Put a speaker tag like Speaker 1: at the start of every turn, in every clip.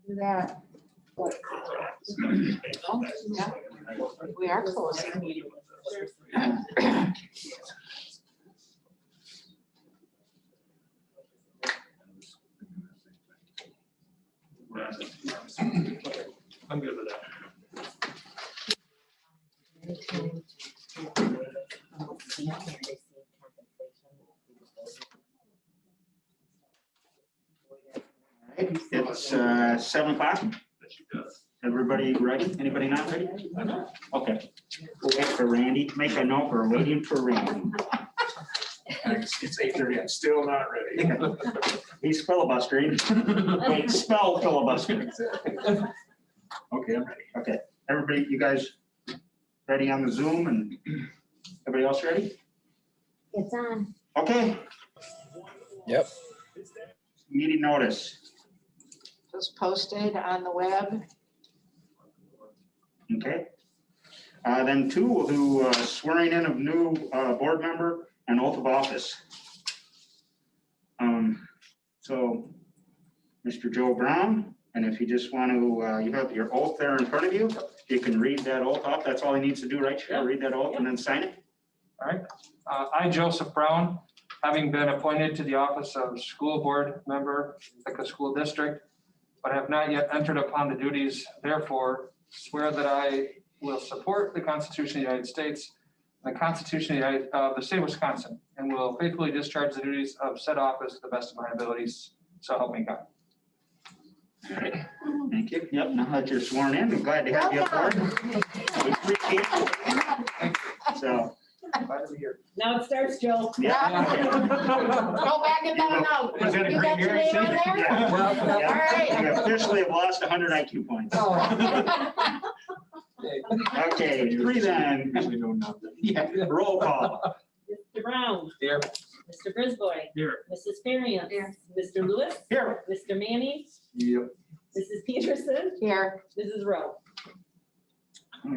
Speaker 1: Do that. Oh, yeah. We are closing.
Speaker 2: I'm good with that.
Speaker 3: It's 7 o'clock. Everybody ready? Anybody not ready? Okay. We'll wait for Randy. Make a note, we're waiting for Randy.
Speaker 2: It's 8:30. I'm still not ready.
Speaker 3: He's filibustering. Wait, spell filibustering.
Speaker 2: Okay, I'm ready.
Speaker 3: Okay, everybody, you guys ready on the Zoom and everybody else ready?
Speaker 1: It's on.
Speaker 3: Okay.
Speaker 4: Yep.
Speaker 3: Meeting notice.
Speaker 1: Just posted on the web.
Speaker 3: Okay. Then 2, we'll do swearing in of new board member and oath of office. So Mr. Joe Brown, and if you just want to, you have your oath there in front of you. You can read that oath off. That's all he needs to do, right? Yep. Read that oath and then sign it.
Speaker 5: All right. I, Joseph Brown, having been appointed to the office of school board member, Ithaca School District, but have not yet entered upon the duties, therefore swear that I will support the Constitution of the United States and the Constitution of the state of Wisconsin, and will faithfully discharge the duties of said office to the best of my abilities. So help me God.
Speaker 3: All right. Thank you. Yep, now that you're sworn in, I'm glad to have you aboard. We appreciate it. So.
Speaker 5: Glad to be here.
Speaker 6: Now it starts, Joe.
Speaker 3: Yeah.
Speaker 1: Go back and down now.
Speaker 3: Was that a
Speaker 1: You
Speaker 3: great
Speaker 1: got your
Speaker 3: hearing?
Speaker 1: name on there?
Speaker 3: Yeah.
Speaker 1: All right.
Speaker 3: We officially have lost 100 IQ points. Okay, 3 then.
Speaker 2: Usually know nothing.
Speaker 3: Yeah, roll call.
Speaker 6: Mr. Brown.
Speaker 5: Here.
Speaker 6: Mr. Brisboy.
Speaker 2: Here.
Speaker 6: Mrs. Varian.
Speaker 1: Here.
Speaker 6: Mr. Lewis.
Speaker 3: Here.
Speaker 6: Mr. Manning.
Speaker 2: Yep.
Speaker 6: Mrs. Peterson.
Speaker 1: Here.
Speaker 6: Mrs. Rowe.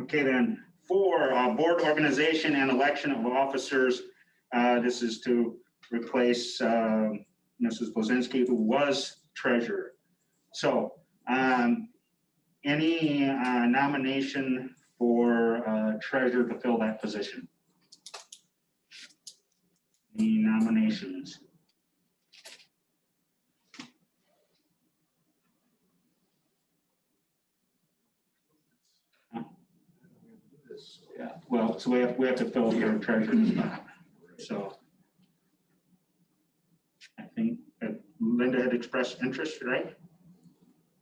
Speaker 3: Okay, then 4, board organization and election of officers. This is to replace Mrs. Blazinski, who was treasurer. So any nomination for treasurer to fill that position? Any nominations? Yeah, well, so we have to fill your treasurer's spot. So I think that Linda had expressed interest, right?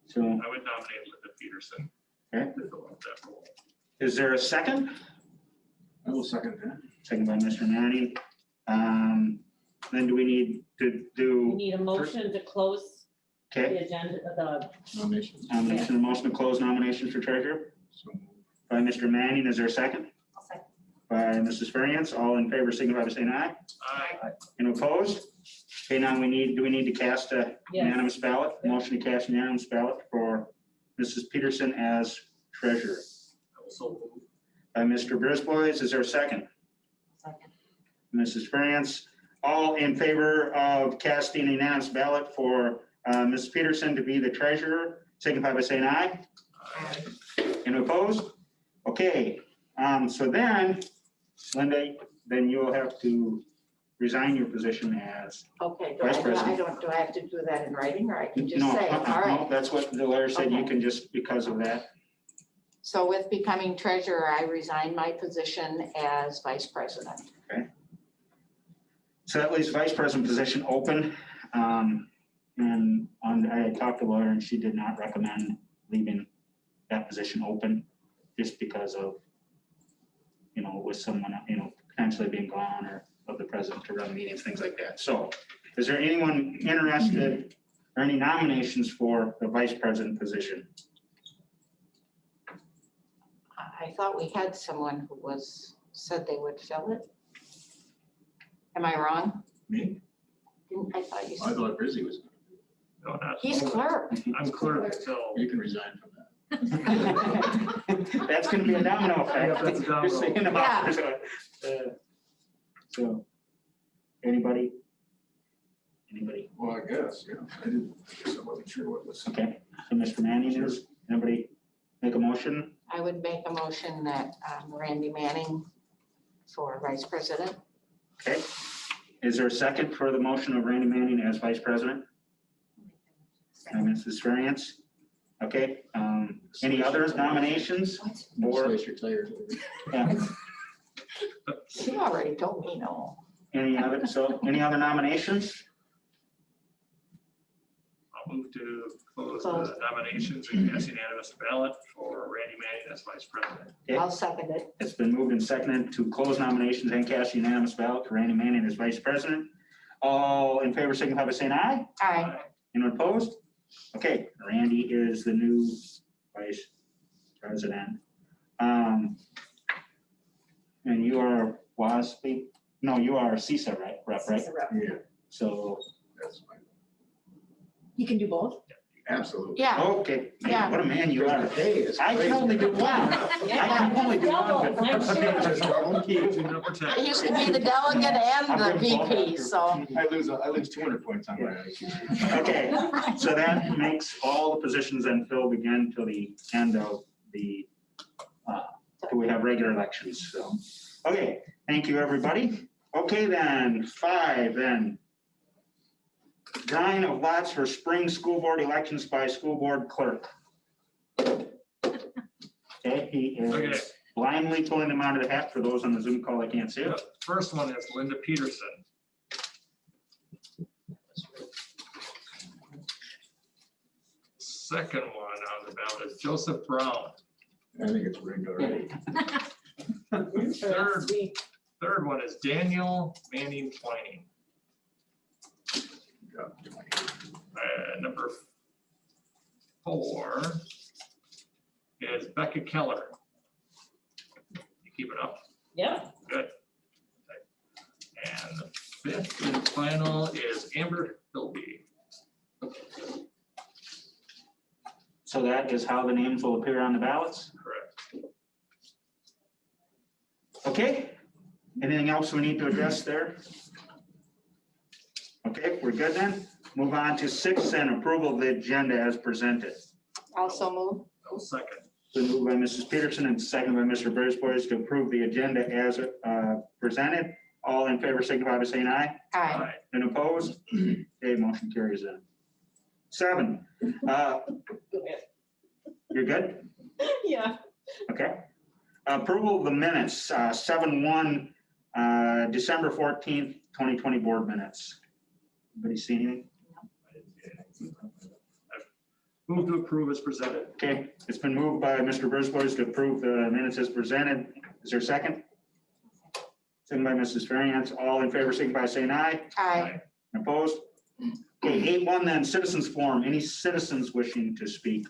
Speaker 3: So
Speaker 2: I would nominate Linda Peterson.
Speaker 3: Okay.
Speaker 2: To fill out that role.
Speaker 3: Is there a second?
Speaker 2: I will second that.
Speaker 3: Second by Mr. Manning. Then do we need to
Speaker 6: We
Speaker 3: do,
Speaker 6: need a motion to close the
Speaker 3: okay,
Speaker 6: agenda, the
Speaker 2: Nominations.
Speaker 3: nomination, a motion to close nominations for treasurer
Speaker 2: So
Speaker 3: by Mr. Manning. Is there a second?
Speaker 1: I'll second.
Speaker 3: By Mrs. Variance. All in favor, signify by saying aye.
Speaker 2: aye.
Speaker 3: And opposed? Okay, now do we need to cast a
Speaker 6: Yes.
Speaker 3: unanimous ballot? Motion to cast a unanimous ballot for Mrs. Peterson as treasurer.
Speaker 2: I will so move.
Speaker 3: By Mr. Brisbois, is there a second?
Speaker 1: Second.
Speaker 3: Mrs. France, all in favor of casting a unanimous ballot for Ms. Peterson to be the treasurer, signify by saying aye.
Speaker 2: Aye.
Speaker 3: And opposed? Okay, so then, Linda, then you'll have to resign your position as,
Speaker 1: Okay,
Speaker 3: Vice President.
Speaker 1: do I have to do that in writing, or I can just
Speaker 3: no,
Speaker 1: say, all
Speaker 3: no,
Speaker 1: right?
Speaker 3: that's what the letter said, you
Speaker 1: Okay.
Speaker 3: can just, because of that.
Speaker 1: So with becoming treasurer, I resign my position as vice president.
Speaker 3: So that leaves vice president position open. And I had talked to Laura and she did not recommend leaving that position open just because of, with someone, potentially being gone or of the president to run meetings, things like that. So is there anyone interested or any nominations for the vice president position?
Speaker 1: I thought we had someone who said they would fill it. Am I wrong?
Speaker 2: Me?
Speaker 1: I thought you
Speaker 2: I
Speaker 1: said,
Speaker 2: thought Brizzy was.
Speaker 7: No, not.
Speaker 1: he's clerk.
Speaker 7: I'm clerk until.
Speaker 2: You can resign from that.
Speaker 3: That's gonna be a domino effect.
Speaker 7: Yeah, that's a domino.
Speaker 3: Just saying about it. So, anybody? Anybody?
Speaker 2: Well, I guess, yeah. I guess I wasn't sure what was.
Speaker 3: Okay, so Mr. Manning is, anybody make a motion?
Speaker 1: I would make a motion that Randy Manning for vice president.
Speaker 3: Okay. Is there a second for the motion of Randy Manning as vice president? And Mrs. Variance? Okay, any other nominations? Or,
Speaker 4: Slice your tires.
Speaker 3: yeah,
Speaker 1: She already told me no.
Speaker 3: any other nominations?
Speaker 7: I'll move to close
Speaker 1: Close.
Speaker 7: the nominations and cast unanimous ballot for Randy Manning as vice president.
Speaker 3: Okay.
Speaker 1: I'll second it.
Speaker 3: It's been moved and seconded to close nominations and cast unanimous ballot for Randy Manning as vice president. All in favor, signify by saying aye.
Speaker 1: Aye.
Speaker 3: Anyone opposed? Okay, Randy is the new vice president. And you are WASB? No, you are CISA, right? Rep, right?
Speaker 6: CISA rep.
Speaker 2: Yeah,
Speaker 3: So,
Speaker 2: that's fine.
Speaker 6: You can do both?
Speaker 2: Absolutely.
Speaker 1: Yeah,
Speaker 3: okay,
Speaker 1: Yeah.
Speaker 3: man, what a man you are.
Speaker 2: Hey, it's
Speaker 3: I can only do one. I can only do one.
Speaker 6: Double, I'm sure.
Speaker 7: Keep number 10.
Speaker 1: I used to be the delegate and the VP, so.
Speaker 2: I lose 200 points on my IQ.
Speaker 3: Okay, so that makes all the positions then filled again till the end of the, till we have regular elections, so. Okay, thank you, everybody. Okay, then, 5, then. Drawing of lots for spring school board elections by school board clerk. Okay, he
Speaker 7: Okay.
Speaker 3: is blindly pulling them out of the hat for those on the Zoom call that can't see it.
Speaker 7: Yep. First one is Linda Peterson. Second one on the ballot is Joseph Brown.
Speaker 2: I think it's rigged already.
Speaker 7: Third one is Daniel Manning Twining. Number 4 is Becca Keller. You keep it up?
Speaker 6: Yeah.
Speaker 7: Good. And the 5th and final is Amber Philby.
Speaker 3: So that is how the names will appear on the ballots.
Speaker 7: Correct.
Speaker 3: Okay, anything else we need to address there? Okay, we're good then. Move on to 6 and approval of the agenda as presented.
Speaker 1: Also move.
Speaker 7: I'll second.
Speaker 3: Been moved by Mrs. Peterson and seconded by Mr. Brisbois to approve the agenda as presented. All in favor signify by saying aye.
Speaker 1: Aye.
Speaker 3: And opposed? Okay, motion carries then. 7, you're good?
Speaker 6: Yeah.
Speaker 3: Okay. Approval of the minutes, 7/1, December 14th, 2020 board minutes. Anybody see anything?
Speaker 7: Move to approve as presented.
Speaker 3: Okay, it's been moved by Mr. Brisbois to approve the minutes as presented. Is there a second? Second by Mrs. Variance. All in favor, signify by saying aye.
Speaker 1: Aye.
Speaker 3: Opposed? Okay, 8/1 then, citizens forum. Any citizens wishing to speak?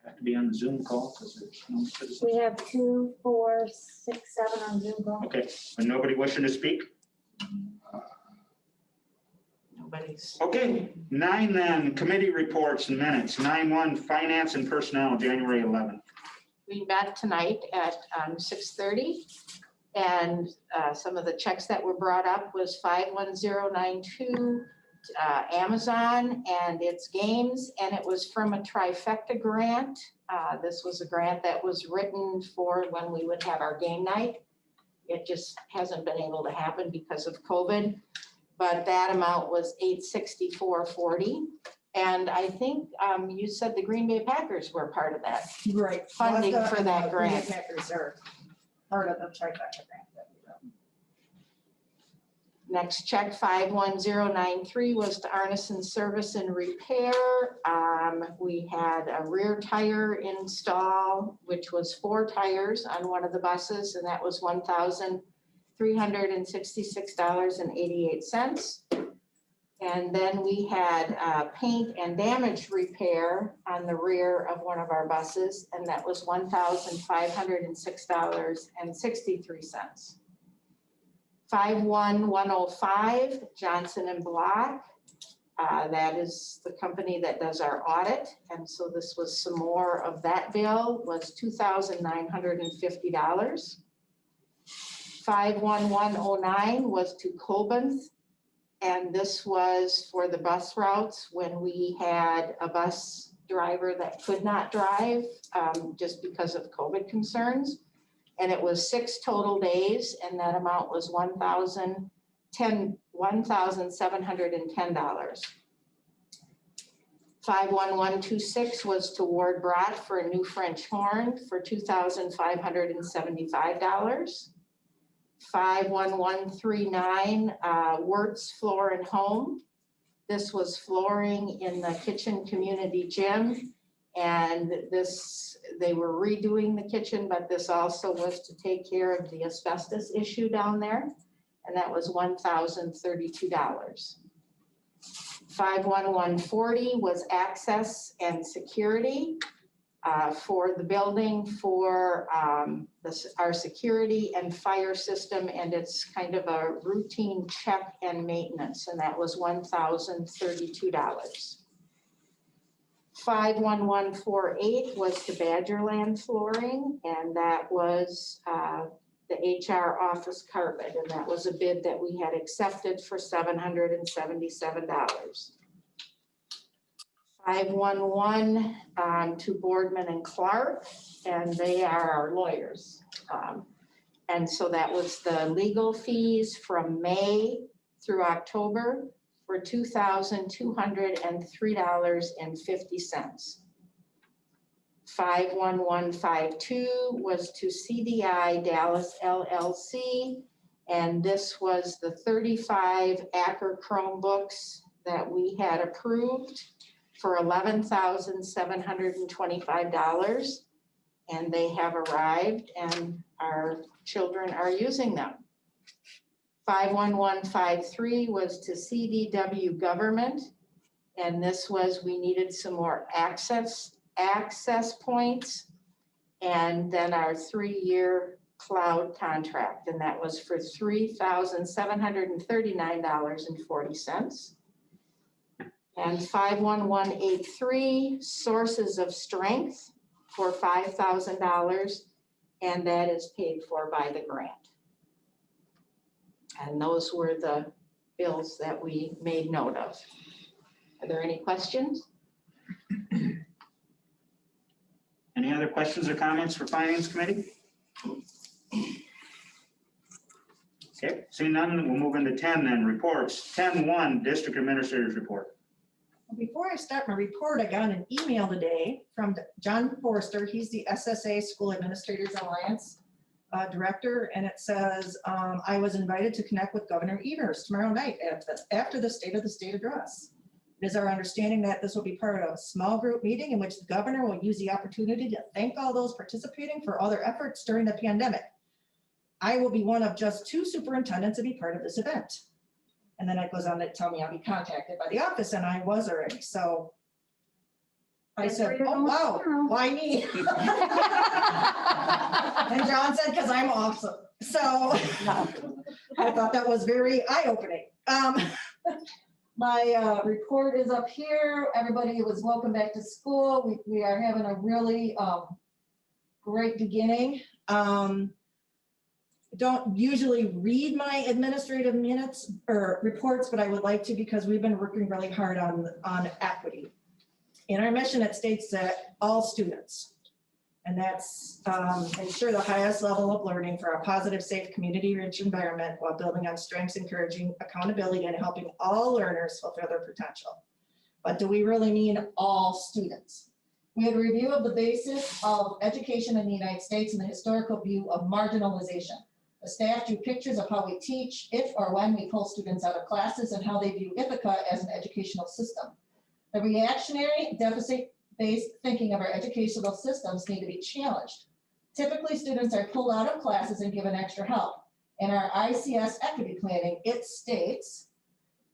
Speaker 3: Have to be on the Zoom call because there's no citizens.
Speaker 8: We have 2, 4, 6, 7 on Zoom call.
Speaker 3: Okay, and nobody wishing to speak?
Speaker 1: Nobody's.
Speaker 3: Okay, 9 then, committee reports and minutes. 9/1, finance and personnel, January 11th.
Speaker 1: We met tonight at 6:30. And some of the checks that were brought up was 51092, Amazon and its games, and it was from a trifecta grant. This was a grant that was written for when we would have our game night. It just hasn't been able to happen because of COVID, but that amount was $864.40. And I think you said the Green Bay Packers were part of that.
Speaker 9: Right.
Speaker 1: Funding for that
Speaker 9: Green Bay
Speaker 1: grant.
Speaker 9: Packers are part of the trifecta grant that we got.
Speaker 1: Next check, 51093, was to Arneson Service and Repair. We had a rear tire install, which was 4 tires on one of the buses, and that was $1,366.88. And then we had paint and damage repair on the rear of one of our buses, and that was $1,506.63. 51105, Johnson and Block. That is the company that does our audit. And so this was some more of that bill, was $2,950. 51109 was to Coben's And this was for the bus routes when we had a bus driver that could not drive just because of COVID concerns. And it was 6 total days, and that amount was $1,710. 51126 was to Ward Brott for a new French horn for $2,575. 51139, Wertz Floor and Home. This was flooring in the kitchen community gym. And this, they were redoing the kitchen, but this also was to take care of the asbestos issue down there. And that was $1,032. 51140 was access and security for the building for our security and fire system, and it's kind of a routine check and maintenance, and that was $1,032. 51148 was to Badgerland flooring, and that was the HR office carpet, and that was a bid that we had accepted for $777. 511 to Boardman and Clark, and they are our lawyers. And so that was the legal fees from May through October for $2,203.50. 51152 was to CDI Dallas LLC, and this was the 35 Acker Chromebooks that we had approved for $11,725, and they have arrived and our children are using them. 51153 was to CDW Government, and this was, we needed some more access points, and then our 3-year cloud contract, and that was for $3,739.40. And 51183, Sources of Strength for $5,000, and that is paid for by the grant. And those were the bills that we made note of. Are there any questions?
Speaker 3: Any other questions or comments for Finance Committee? Okay, seeing none, we'll move into 10 then, reports. 10-1, District Administrator's Report.
Speaker 6: Before I start my report, I got an email today from John Forster. He's the SSA School Administrators Alliance Director, and it says, I was invited to connect with Governor Evers tomorrow night after the State of the State address. It is our understanding that this will be part of a small group meeting in which the governor will use the opportunity to thank all those participating for all their efforts during the pandemic. I will be one of just 2 superintendents to be part of this event. And then it goes on to tell me I'll be contacted by the office, and I was already. So I said, oh, wow, why me? And John said, because I'm awesome. So I thought that was very eye-opening. My report is up here. Everybody was welcome back to school. We are having a really great beginning. Don't usually read my administrative minutes or reports, but I would like to because we've been working really hard on equity. In our mission, it states that all students, and that's ensure the highest level of learning for a positive, safe, community-rich environment while building on strengths, encouraging accountability, and helping all learners fulfill their potential. But do we really mean all students? We had a review of the basis of education in the United States and the historical view of marginalization. The staff drew pictures of how we teach, if or when we pull students out of classes, and how they view Ithaca as an educational system. The reactionary, deficit-based thinking of our educational systems need to be challenged. Typically, students are pulled out of classes and given extra help. In our ICS equity planning, it states,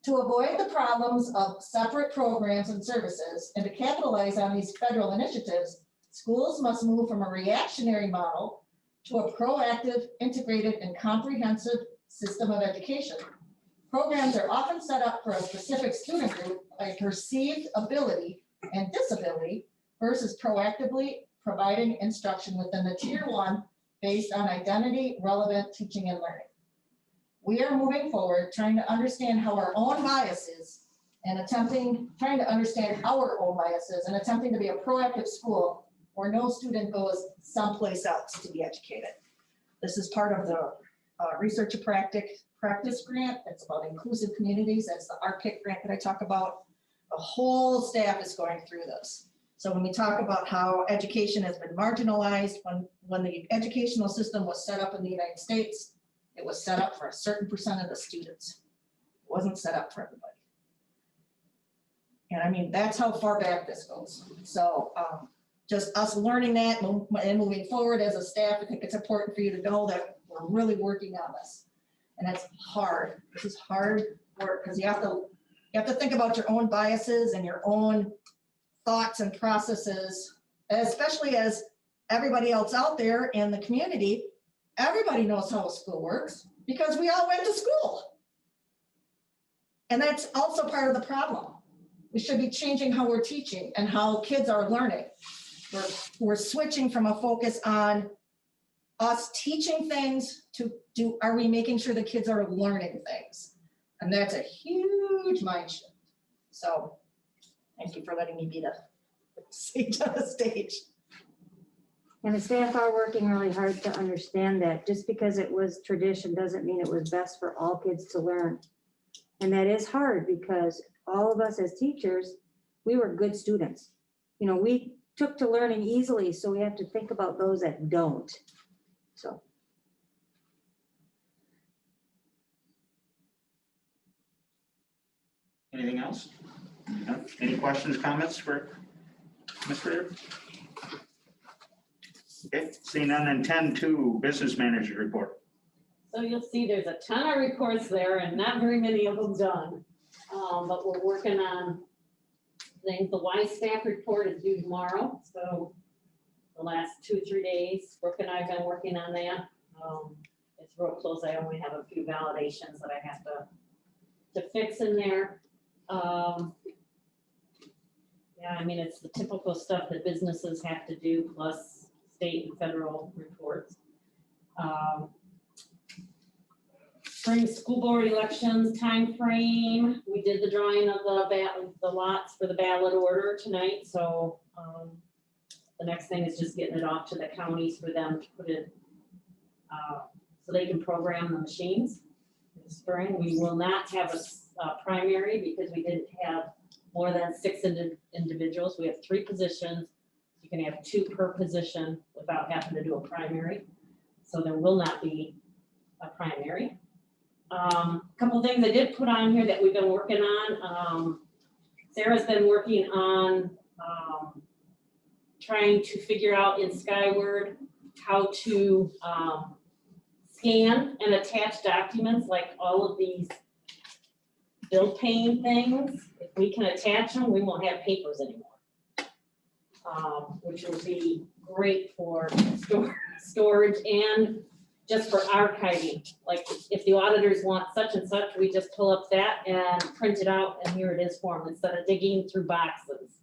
Speaker 6: to avoid the problems of separate programs and services and to capitalize on these federal initiatives, schools must move from a reactionary model to a proactive, integrated, and comprehensive system of education. Programs are often set up for a specific student group by perceived ability and disability versus proactively providing instruction within the tier 1 based on identity, relevant teaching and learning. we are moving forward, trying to understand how our own biases and trying to understand our own biases and attempting to be a proactive school where no student goes someplace else to be educated. This is part of the Research and Practice grant. It's about inclusive communities. That's the RPIC grant that I talk about. The whole staff is going through this. So when we talk about how education has been marginalized, when the educational system was set up in the United States, it was set up for a certain percent of the students. It wasn't set up for everybody. And I mean, that's how far back this goes. So just us learning that and moving forward as a staff, I think it's important for you to know that we're really working on this. And it's hard. This is hard work because you have to think about your own biases and your own thoughts and processes, especially as everybody else out there in the community, everybody knows how a school works because we all went to school. And that's also part of the problem. We should be changing how we're teaching and how kids are learning. We're switching from a focus on us teaching things to are we making sure the kids are learning things? And that's a huge mind shift. So thank you for letting me be the sage on the stage.
Speaker 8: And the staff are working really hard to understand that just because it was tradition doesn't mean it was best for all kids to learn. And that is hard because all of us as teachers, we were good students. You know, we took to learning easily, so we have to think about those that don't. So.
Speaker 3: Anything else? No? Any questions, comments for Ms. Rear? Okay, seeing none, then 10-2, business manager report.
Speaker 10: So you'll see there's a ton of reports there and not very many of them done. But we're working on things. The Y staff report is due tomorrow. So the last 2-3 days, Brooke and I have been working on that. It's real close. I only have a few validations that I have to fix in there. Yeah, I mean, it's the typical stuff that businesses have to do, plus state and federal reports. Spring school board elections time frame. We did the drawing of the lots for the ballot order tonight. So the next thing is just getting it off to the counties for them to put it, so they can program the machines. In the spring, we will not have a primary because we didn't have more than 6 individuals. We have 3 positions. You can have 2 per position without having to do a primary. So there will not be a primary. Couple of things I did put on here that we've been working on. Sarah's been working on trying to figure out in Skyward how to scan and attach documents like all of these bill paying things. If we can attach them, we won't have papers anymore, which will be great for storage and just for archiving. Like if the auditors want such and such, we just pull up that and print it out and here it is for them instead of digging through boxes.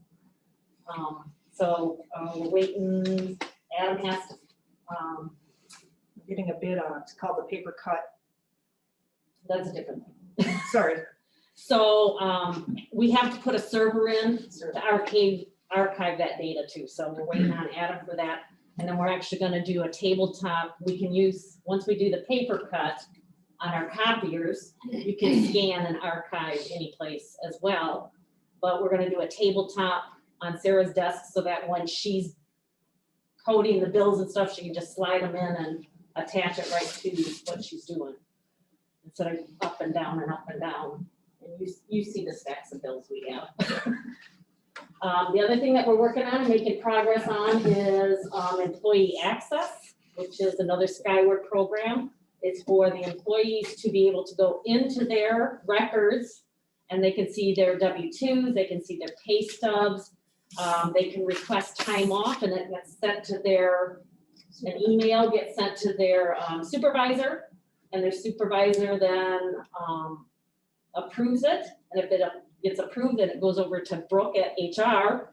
Speaker 10: So we're waiting. Adam has to.
Speaker 6: Getting a bid on it. It's called the paper cut.
Speaker 10: That's a different thing.
Speaker 6: Sorry.
Speaker 10: So we have to put a server in to archive that data too. So we're waiting on Adam for that. And then we're actually going to do a tabletop. We can use, once we do the paper cut on our copiers, you can scan and archive any place as well. But we're going to do a tabletop on Sarah's desk so that when she's coding the bills and stuff, she can just slide them in and attach it right to what she's doing. Instead of up and down and up and down. And you see the stacks of bills we have. The other thing that we're working on and making progress on is employee access, which is another Skyward program. It's for the employees to be able to go into their records and they can see their W-2s, they can see their pay stubs, they can request time off and it gets sent to an email gets sent to their supervisor, and their supervisor then approves it. And if it gets approved, then it goes over to Brooke at HR,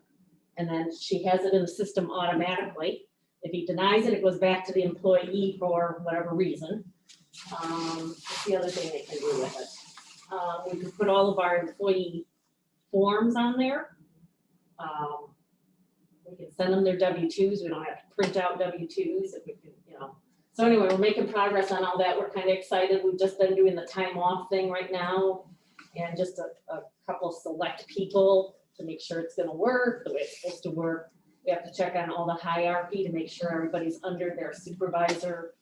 Speaker 10: and then she has it in the system automatically. If he denies it, it goes back to the employee for whatever reason. What's the other thing they can do with it? We could put all of our employee forms on there. We can send them their W-2s. We don't have to print out W-2s if we can, you know. So anyway, we're making progress on all that. We're kind of excited. We've just been doing the time off thing right now. And just a couple select people to make sure it's gonna work the way it's supposed to work. We have to check on all the hierarchy to make sure everybody's under their supervisor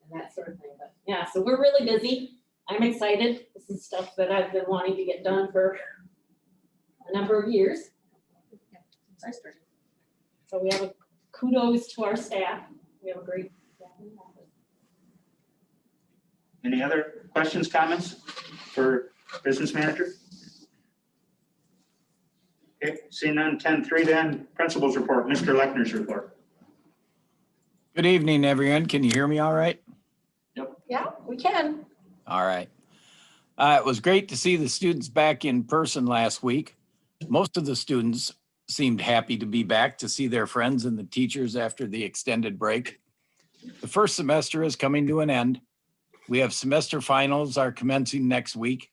Speaker 10: and that sort of thing. But yeah, so we're really busy. I'm excited. This is stuff that I've been wanting to get done for a number of years.
Speaker 9: Since I started.
Speaker 10: So we have a kudos to our staff. We have a great staff in the office.
Speaker 3: Any other questions, comments for business manager? Okay, seeing none, 10-3 then, principal's report, Mr. Lechner's report.
Speaker 4: Good evening, everyone. Can you hear me all right?
Speaker 9: Yeah, we can.
Speaker 4: All right. It was great to see the students back in person last week. Most of the students seemed happy to be back to see their friends and the teachers after the extended break. The first semester is coming to an end. We have semester finals are commencing next week.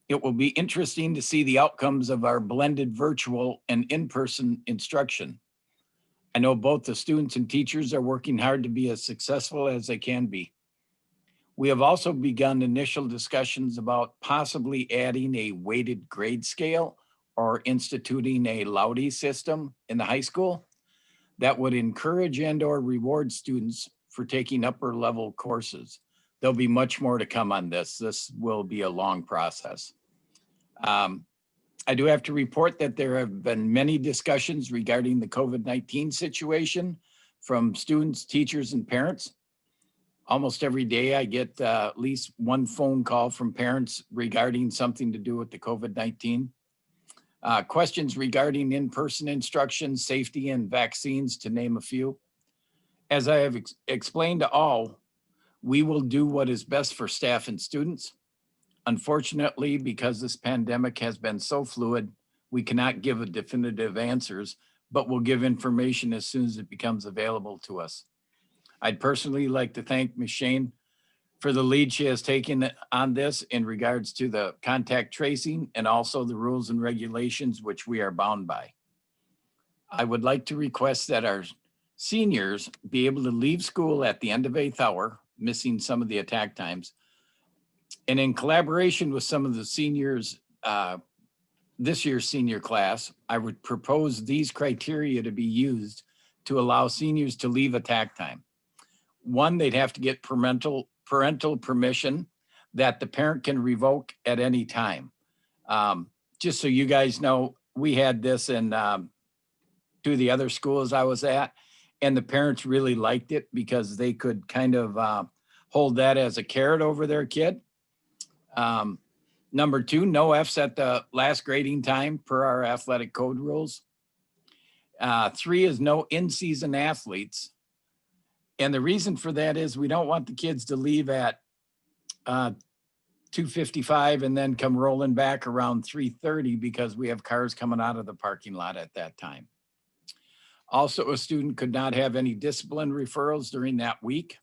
Speaker 4: It will be interesting to see the outcomes of our blended virtual and in-person instruction. I know both the students and teachers are working hard to be as successful as they can be. We have also begun initial discussions about possibly adding a weighted grade scale or instituting a Loudy system in the high school that would encourage and/or reward students for taking upper level courses. There'll be much more to come on this. This will be a long process. I do have to report that there have been many discussions regarding the COVID-19 situation from students, teachers, and parents. Almost every day I get at least one phone call from parents regarding something to do with the COVID-19. Questions regarding in-person instruction, safety, and vaccines, to name a few. As I have explained to all, we will do what is best for staff and students. Unfortunately, because this pandemic has been so fluid, we cannot give a definitive answers, but we'll give information as soon as it becomes available to us. I'd personally like to thank Ms. Shane for the lead she has taken on this in regards to the contact tracing and also the rules and regulations which we are bound by. I would like to request that our seniors be able to leave school at the end of 8th hour, missing some of the attack times. And in collaboration with some of the seniors, this year's senior class, I would propose these criteria to be used to allow seniors to leave attack time. One, they'd have to get parental permission that the parent can revoke at any time. Just so you guys know, we had this in 2 of the other schools I was at, and the parents really liked it because they could kind of hold that as a carrot over their kid. Number 2, no Fs at the last grading time per our athletic code rules. 3 is no in-season athletes. And the reason for that is we don't want the kids to leave at 2:55 and then come rolling back around 3:30 because we have cars coming out of the parking lot at that time. Also, a student could not have any discipline referrals during that week.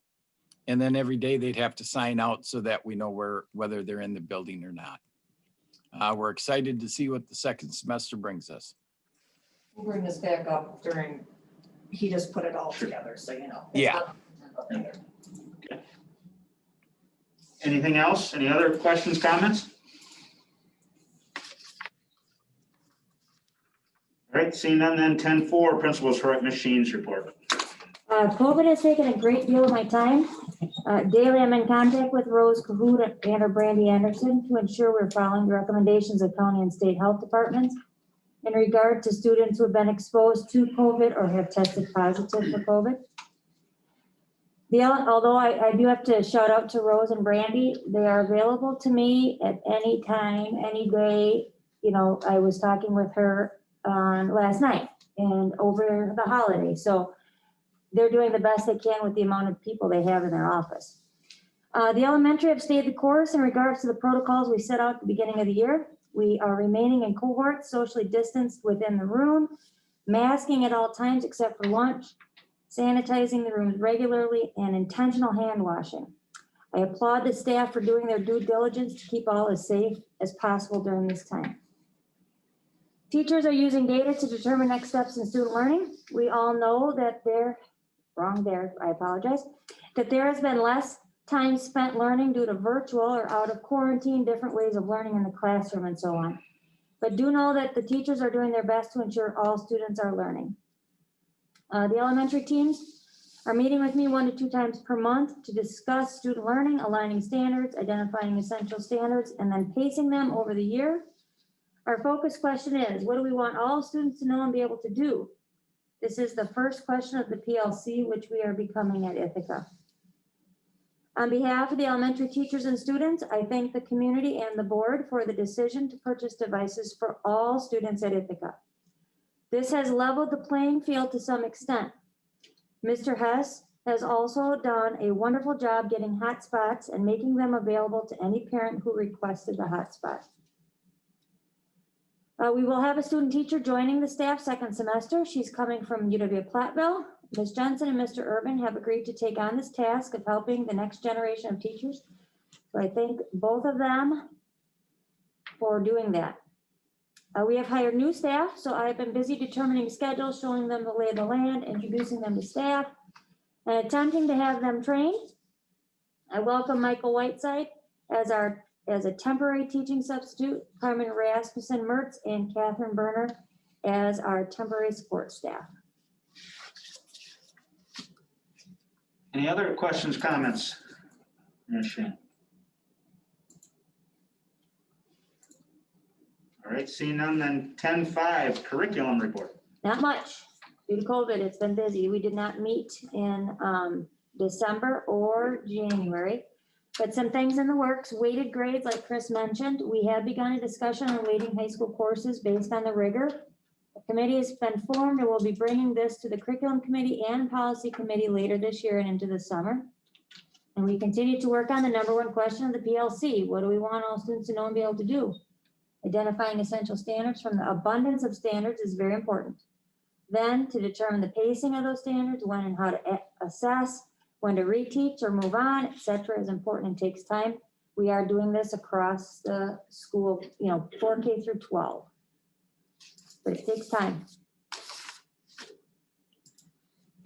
Speaker 4: And then every day they'd have to sign out so that we know whether they're in the building or not. We're excited to see what the second semester brings us.
Speaker 6: We'll bring this back up during, he just put it all together, so you know.
Speaker 4: Yeah.
Speaker 3: Anything else? Any other questions, comments? All right, seeing none then, 10-4, principal's report, Ms. Sheen's report.
Speaker 8: COVID has taken a great deal of my time. Daily, I'm in contact with Rose Cahoot and or Brandy Anderson to ensure we're following the recommendations of county and state health departments in regard to students who have been exposed to COVID or have tested positive for COVID. Although I do have to shout out to Rose and Brandy, they are available to me at any time, any day. You know, I was talking with her on last night and over the holiday. So they're doing the best they can with the amount of people they have in their office. The elementary have stayed the course in regards to the protocols we set out at the beginning of the year. We are remaining in cohorts, socially distanced within the room, masking at all times except for lunch, sanitizing the rooms regularly, and intentional hand washing. I applaud the staff for doing their due diligence to keep all as safe as possible during this time. Teachers are using data to determine next steps in student learning. We all know that I apologize, that there has been less time spent learning due to virtual or out of quarantine, different ways of learning in the classroom and so on. But do know that the teachers are doing their best to ensure all students are learning. The elementary teams are meeting with me 1 to 2 times per month to discuss student learning, aligning standards, identifying essential standards, and then pacing them over the year. Our focus question is, what do we want all students to know and be able to do? This is the first question of the PLC, which we are becoming at Ithaca. On behalf of the elementary teachers and students, I thank the community and the board for the decision to purchase devices for all students at Ithaca. This has leveled the playing field to some extent. Mr. Hess has also done a wonderful job getting hotspots and making them available to any parent who requested the hotspot. We will have a student teacher joining the staff second semester. She's coming from UW-Platteville. Ms. Jensen and Mr. Urban have agreed to take on this task of helping the next generation of teachers. So I thank both of them for doing that. We have hired new staff, so I've been busy determining schedules, showing them the lay of the land, introducing them to staff, and attempting to have them trained. I welcome Michael Whiteside as a temporary teaching substitute, Carmen Rasmussen Mertz and Catherine Berner as our temporary support staff.
Speaker 3: Any other questions, comments? Ms. Shane? All right, seeing none, then 10-5 curriculum report.
Speaker 8: Not much. Due to COVID, it's been busy. We did not meet in December or January, but some things in the works. Weighted grades, like Chris mentioned, we have begun a discussion on weighting high school courses based on the rigor. The committee has been formed and we'll be bringing this to the curriculum committee and policy committee later this year and into the summer. And we continue to work on the #1 question of the PLC. What do we want all students to know and be able to do? Identifying essential standards from the abundance of standards is very important. Then to determine the pacing of those standards, when and how to assess, when to reteach or move on, et cetera, is important and takes time. We are doing this across the school, 4K through 12. But it takes time.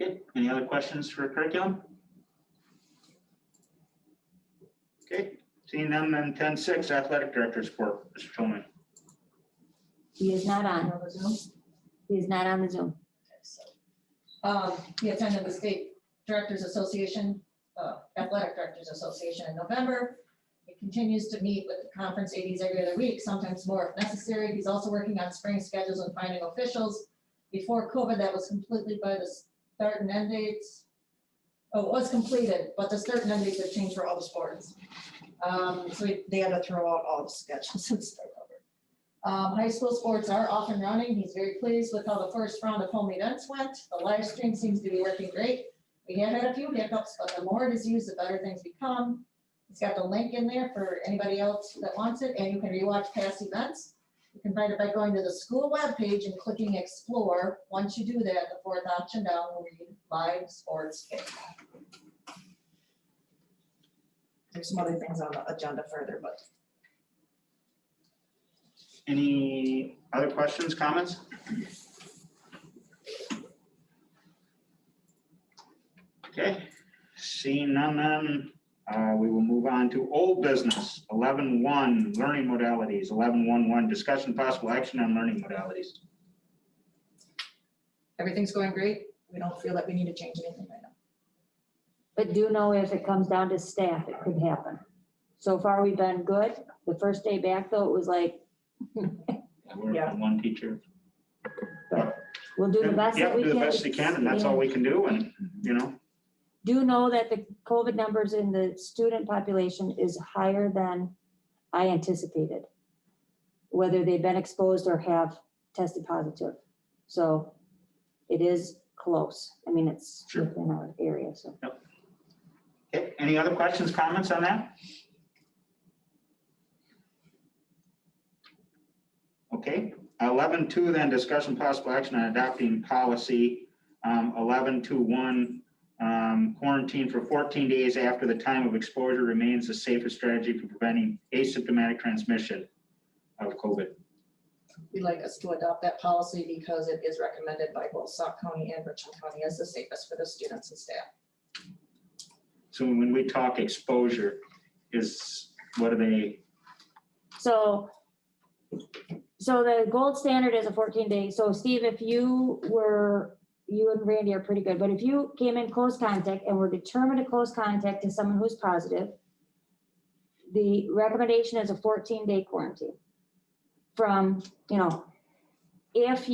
Speaker 3: Okay, any other questions for curriculum? Okay, seeing none, then 10-6 athletic director's report, Mr. Tolman.
Speaker 8: He is not on.
Speaker 9: On the Zoom.
Speaker 8: He is not on the Zoom.
Speaker 9: He attended the State Directors Association, Athletic Directors Association in November. He continues to meet with the conference ADs every other week, sometimes more if necessary. He's also working on spring schedules and finding officials. Before COVID, that was completed by the start and end dates. Oh, it was completed, but the start and end dates have changed for all the sports. So they had to throw out all the schedules and start over. High school sports are off and running. He's very pleased with how the first round of home events went. The live stream seems to be working great. We have had a few hiccups, but the more it is used, the better things become. It's got the link in there for anybody else that wants it, and you can rewatch past events. You can find it by going to the school webpage and clicking explore. Once you do that, the fourth option down will read live sports. There's some other things on the agenda further, but.
Speaker 3: Any other questions, comments? Okay, seeing none, then we will move on to old business. 11-1 learning modalities. 11-1-1 discussion possible action on learning modalities.
Speaker 9: Everything's going great. We don't feel that we need to change anything right now.
Speaker 8: But do know if it comes down to staff, it could happen. So far, we've been good. The first day back, though, it was like,
Speaker 3: We're
Speaker 9: Yeah.
Speaker 3: one teacher.
Speaker 8: we'll do the best that we
Speaker 3: Yeah,
Speaker 8: can.
Speaker 3: do the best we can, and that's all we can do, and,
Speaker 8: Do know that the COVID numbers in the student population is higher than I anticipated, whether they've been exposed or have tested positive. So it is close. I mean, it's
Speaker 3: Sure.
Speaker 8: within our area, so.
Speaker 3: Okay, any other questions, comments on that? Okay, 11-2 then discussion possible action on adopting policy 11-2-1 Quarantine for 14 days after the time of exposure remains the safest strategy for preventing asymptomatic transmission of COVID.
Speaker 6: We'd like us to adopt that policy because it is recommended by both Sauk County and Richland County as the safest for the students and staff.
Speaker 3: So when we talk exposure, what are they?
Speaker 8: So the gold standard is a 14-day. So Steve, if you and Randy are pretty good, but if you came in close contact and were determined to close contact to someone who's positive, the recommendation is a 14-day quarantine. From, if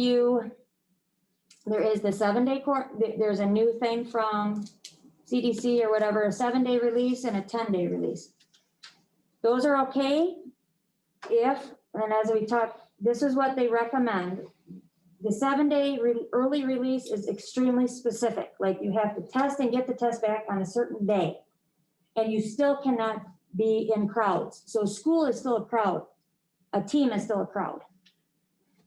Speaker 8: there is the 7-day there's a new thing from CDC or whatever, a 7-day release and a 10-day release. Those are okay and as we talked, this is what they recommend. The 7-day early release is extremely specific. Like you have to test and get the test back on a certain day. And you still cannot be in crowds. So school is still a crowd. A team is still a crowd.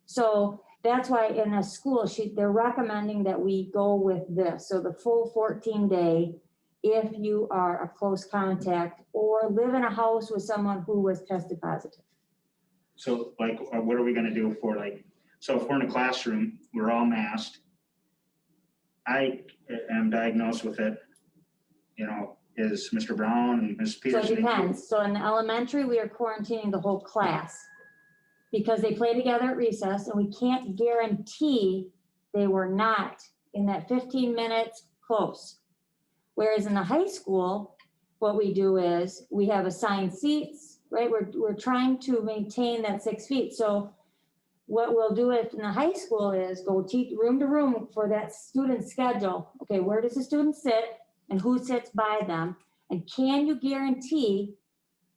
Speaker 8: So that's why in a school, they're recommending that we go with this. So the full 14-day, if you are a close contact or live in a house with someone who was tested positive.
Speaker 3: So like, what are we gonna do for so if we're in a classroom, we're all masked. I am diagnosed with it, is Mr. Brown and Ms.
Speaker 8: So it
Speaker 3: Peterson.
Speaker 8: depends. So in the elementary, we are quarantining the whole class because they play together at recess and we can't guarantee they were not in that 15 minutes close. Whereas in the high school, what we do is we have assigned seats, right? We're trying to maintain that 6 feet. So what we'll do in the high school is go room to room for that student schedule. Okay, where does the student sit and who sits by them? And can you guarantee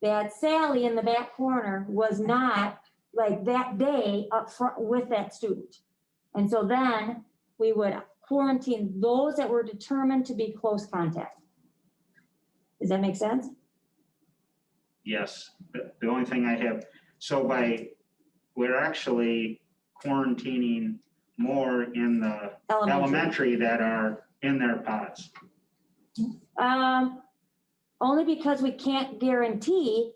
Speaker 8: that Sally in the back corner was not like that day up front with that student? And so then we would quarantine those that were determined to be close contact. Does that make sense?
Speaker 3: Yes, the only thing I have, we're actually quarantining more in the elementary that are in their pods.
Speaker 8: Only because we can't guarantee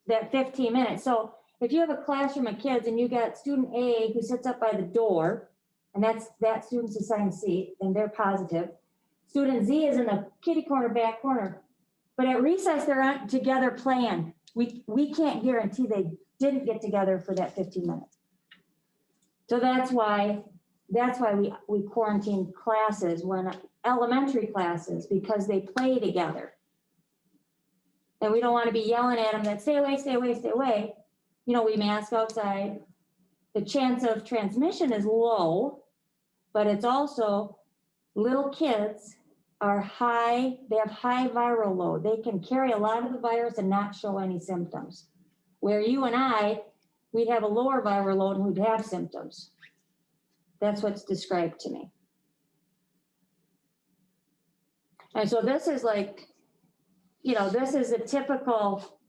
Speaker 8: that 15 minutes. So if you have a classroom of kids and you got student A who sits up by the door, and that student's assigned seat and they're positive. Student Z is in the kitty corner, back corner. But at recess, they're together playing. We can't guarantee they didn't get together for that 15 minutes. So that's why we quarantine classes when elementary classes, because they play together. And we don't want to be yelling at them that stay away, stay away, stay away. We mask outside. The chance of transmission is low, but it's also little kids are high, they have high viral load. They can carry a lot of the virus and not show any symptoms. Where you and we'd have a lower viral load and we'd have symptoms. That's what's described to me. And so this is this is a typical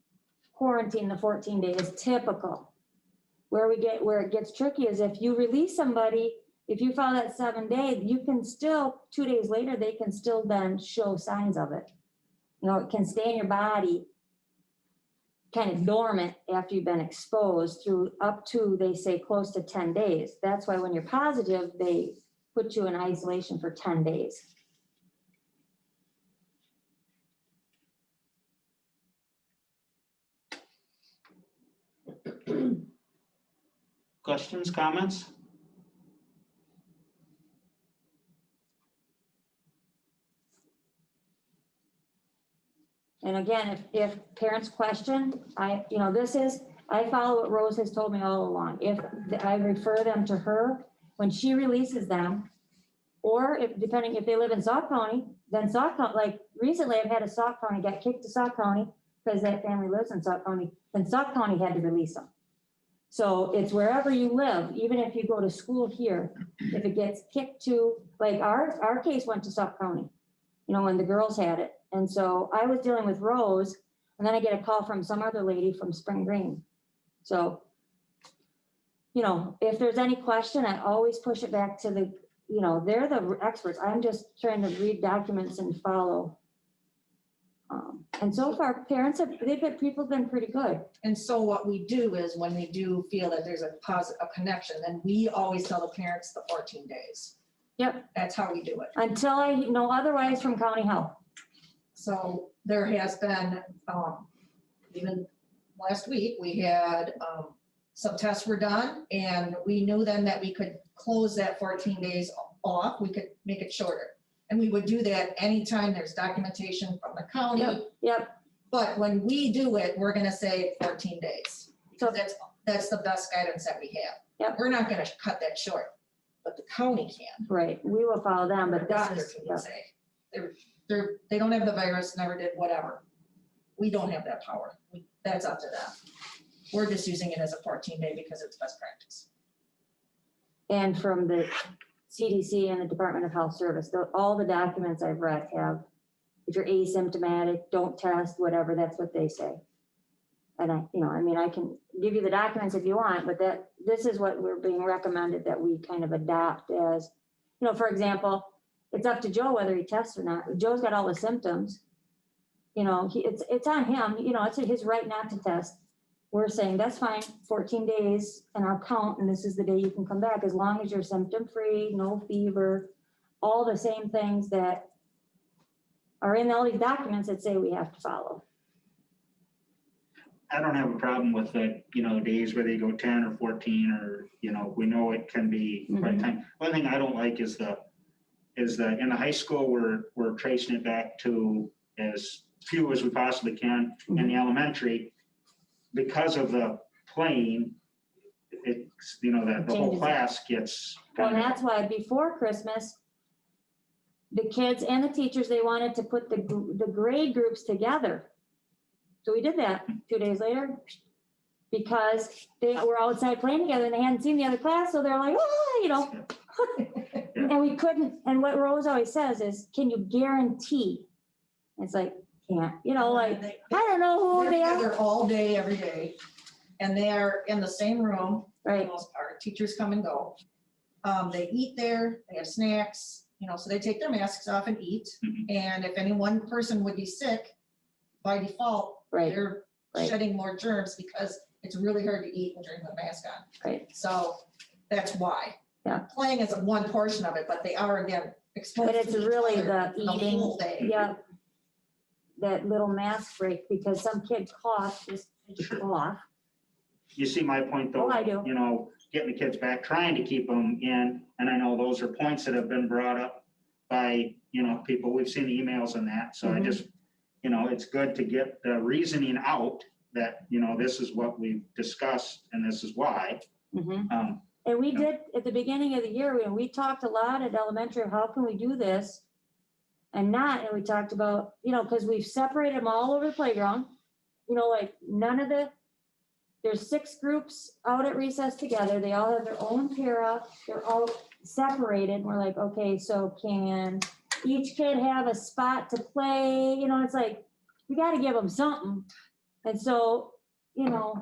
Speaker 8: quarantine, the 14 days is typical. Where it gets tricky is if you release somebody, if you follow that 7 day, you can still, 2 days later, they can still then show signs of it. It can stay in your body kind of dormant after you've been exposed through up to, they say, close to 10 days. That's why when you're positive, they put you in isolation for 10 days.
Speaker 3: Questions, comments?
Speaker 8: And again, if parents question, I follow what Rose has told me all along. If I refer them to her, when she releases them, or depending if they live in Sauk County, then Sauk County, like recently I've had a Sauk County, got kicked to Sauk County because that family lives in Sauk County, then Sauk County had to release them. So it's wherever you live, even if you go to school here, if it gets kicked to, like our case went to Sauk County, when the girls had it. And so I was dealing with Rose, and then I get a call from some other lady from Spring Green. So, if there's any question, I always push it back to you know, they're the experts. I'm just trying to read documents and follow. And so far, people have been pretty good.
Speaker 6: And so what we do is when we do feel that there's a connection, then we always tell the parents the 14 days.
Speaker 8: Yep.
Speaker 6: That's how we do it.
Speaker 8: Until I know otherwise from county health.
Speaker 6: So there has been, even last week, we had some tests were done and we knew then that we could close that 14 days off. We could make it shorter. And we would do that anytime there's documentation from the county.
Speaker 8: Yep.
Speaker 6: But when we do it, we're gonna say 14 days.
Speaker 8: So
Speaker 6: Because that's the best guidance that we have.
Speaker 8: Yep.
Speaker 6: We're not gonna cut that short, but the county can.
Speaker 8: Right. We will follow them, but
Speaker 6: The
Speaker 8: this
Speaker 6: doctor
Speaker 8: is,
Speaker 6: can say, they don't have the virus, never did, whatever. We don't have that power. That's up to them. We're just using it as a 14-day because it's best practice.
Speaker 8: and from the CDC and the Department of Health Service, all the documents I've read have, if you're asymptomatic, don't test, whatever, that's what they say. And I can give you the documents if you want, but this is what we're being recommended that we kind of adopt as, for example, it's up to Joe whether he tests or not. Joe's got all the symptoms. It's on him, it's his right not to test. We're saying that's fine, 14 days and I'll count, and this is the day you can come back, as long as you're symptom-free, no fever, all the same things that are in all these documents that say we have to follow.
Speaker 3: I don't have a problem with the, days whether you go 10 or 14 or, we know it can be quite time. One thing I don't like is in the high school, we're tracing it back to as few as we possibly can. In the elementary, because of the playing, it's, that the whole class gets.
Speaker 8: Well, and that's why before Christmas, the kids and the teachers, they wanted to put the grade groups together. So we did that 2 days later, because they were outside playing together and they hadn't seen the other class, so they're like, and we couldn't, and what Rose always says is, can you guarantee? It's like, can't, I don't know who they are.
Speaker 6: They're all day, every day, and they are in the same room.
Speaker 8: Right.
Speaker 6: Our teachers come and go. They eat there, they have snacks, so they take their masks off and eat. And if any one person would be sick, by default,
Speaker 8: Right.
Speaker 6: they're shedding more germs because it's really hard to eat and drink with a mask on.
Speaker 8: Right.
Speaker 6: So that's why.
Speaker 8: Yeah.
Speaker 6: Playing is one portion of it, but they are again exposed.
Speaker 8: But it's
Speaker 6: to each
Speaker 8: really
Speaker 6: other
Speaker 8: the eating,
Speaker 6: whole day.
Speaker 8: yeah, that little mask break, because some kid cough, just cough.
Speaker 3: You see my point though?
Speaker 8: Oh, I do.
Speaker 3: Getting the kids back, trying to keep them in. And I know those are points that have been brought up by, people. We've seen emails on that. So I just, it's good to get the reasoning out that, this is what we've discussed and this is why.
Speaker 8: And we did, at the beginning of the year, we talked a lot at elementary, how can we do this? And we talked about, because we've separated them all over the playground. There's 6 groups out at recess together. They all have their own para. They're all separated. We're like, okay, so can each kid have a spot to play? It's like, we got to give them something. And so, yeah.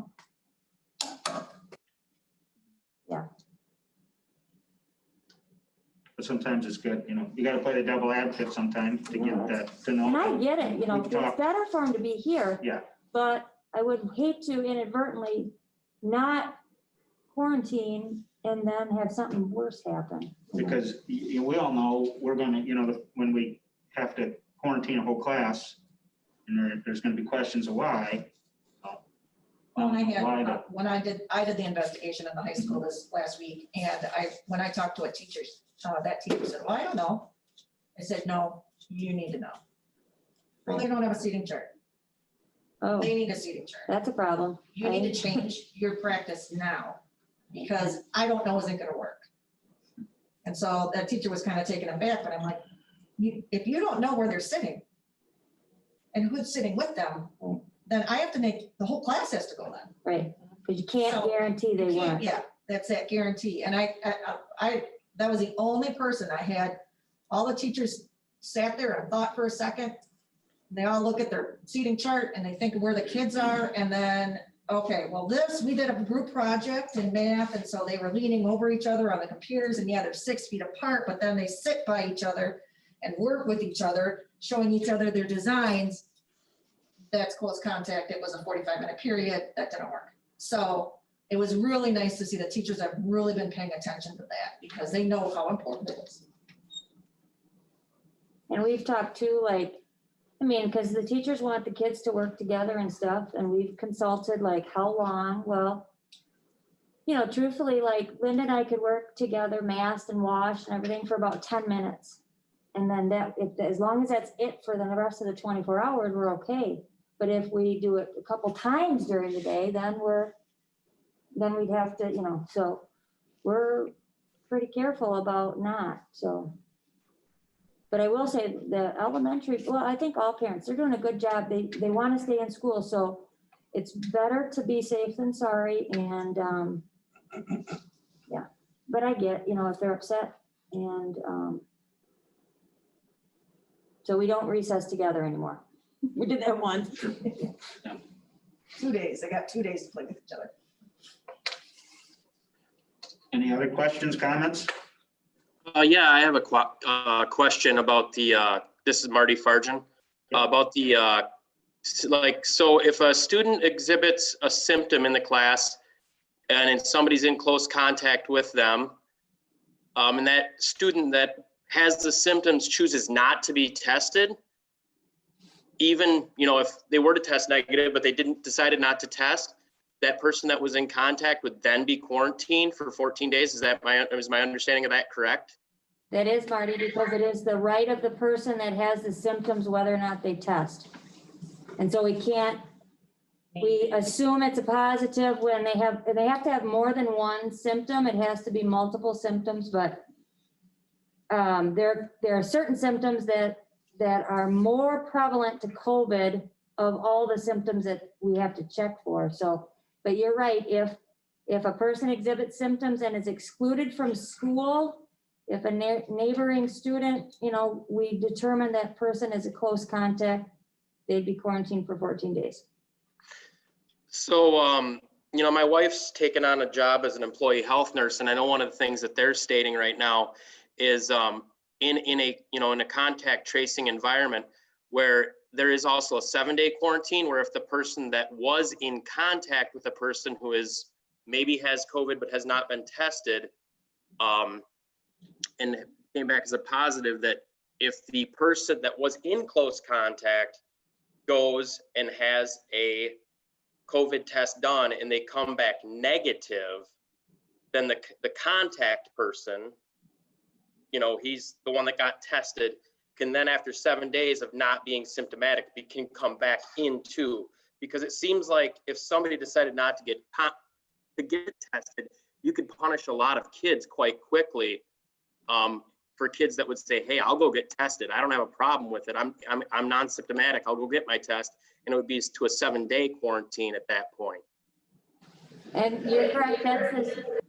Speaker 3: But sometimes it's good, you got to play the devil advocate sometimes to get that to know.
Speaker 8: And I get it,
Speaker 3: We've
Speaker 8: it's
Speaker 3: talked.
Speaker 8: better for them to be here.
Speaker 3: Yeah.
Speaker 8: But I would hate to inadvertently not quarantine and then have something worse happen.
Speaker 3: Because we all know we're gonna, when we have to quarantine a whole class, and there's gonna be questions of why.
Speaker 6: When I
Speaker 3: why
Speaker 6: had,
Speaker 3: the-
Speaker 6: when I did the investigation in the high school this last week, and when I talked to a teacher, that teacher said, well, I don't know. I said, no, you need to know. Well, they don't have a seating chart.
Speaker 8: Oh,
Speaker 6: They need a seating chart.
Speaker 8: that's a problem.
Speaker 6: You need to change your practice now, because I don't know is it gonna work. And so that teacher was kind of taken aback, but I'm like, if you don't know where they're sitting and who's sitting with them, then I have to the whole class has to go then.
Speaker 8: Right, because you can't
Speaker 6: So,
Speaker 8: guarantee they weren't.
Speaker 6: Yeah, that's that guarantee. And that was the only person I had. All the teachers sat there and thought for a second. They all look at their seating chart and they think of where the kids are. And then
Speaker 9: Okay, well, we did a group project in math, and so they were leaning over each other on the computers, and yeah, they're 6 feet apart, but then they sit by each other and work with each other, showing each other their designs. That's close contact. It was a 45-minute period. That didn't work. So it was really nice to see that teachers have really been paying attention to that because they know how important it is.
Speaker 8: And we've talked too, like, I mean, because the teachers want the kids to work together and stuff, and we've consulted like how long, well, you know, truthfully, like Linda and I could work together, masked and washed and everything for about 10 minutes. And then as long as that's it for the rest of the 24 hours, we're okay. But if we do it a couple times during the day, then we'd have to, you know, so we're pretty careful about not, so. But I will say the elementary, well, I think all parents, they're doing a good job. They want to stay in school, so it's better to be safe than sorry. And yeah, but I get, you know, if they're upset and so we don't recess together anymore. We did that once.
Speaker 6: 2 days. They got 2 days to play with each other.
Speaker 3: Any other questions, comments?
Speaker 11: Yeah, I have a question about this is Marty Farjan, about so if a student exhibits a symptom in the class and somebody's in close contact with them, and that student that has the symptoms chooses not to be tested, even, you know, if they were to test negative, but they decided not to test, that person that was in contact would then be quarantined for 14 days. Is my understanding of that correct?
Speaker 8: That is, Marty, because it is the right of the person that has the symptoms, whether or not they test. And so we assume it's a positive when they have to have more than one symptom. It has to be multiple symptoms, but there are certain symptoms that are more prevalent to COVID of all the symptoms that we have to check for. So, but you're right, if a person exhibits symptoms and is excluded from school, if a neighboring student, you know, we determine that person is a close contact, they'd be quarantined for 14 days.
Speaker 11: So, you know, my wife's taken on a job as an employee health nurse, and I know one of the things that they're stating right now is in a contact tracing environment where there is also a 7-day quarantine, where if the person that was in contact with a person who maybe has COVID but has not been tested, and came back as a positive, that if the person that was in close contact goes and has a COVID test done and they come back negative, then the contact person, you know, he's the one that got tested, can then after 7 days of not being symptomatic, can come back into, because it seems like if somebody decided not to get tested, you could punish a lot of kids quite quickly. For kids that would say, hey, I'll go get tested. I don't have a problem with it. I'm non-symptomatic. I'll go get my test. And it would be to a 7-day quarantine at that point.
Speaker 8: And you're correct,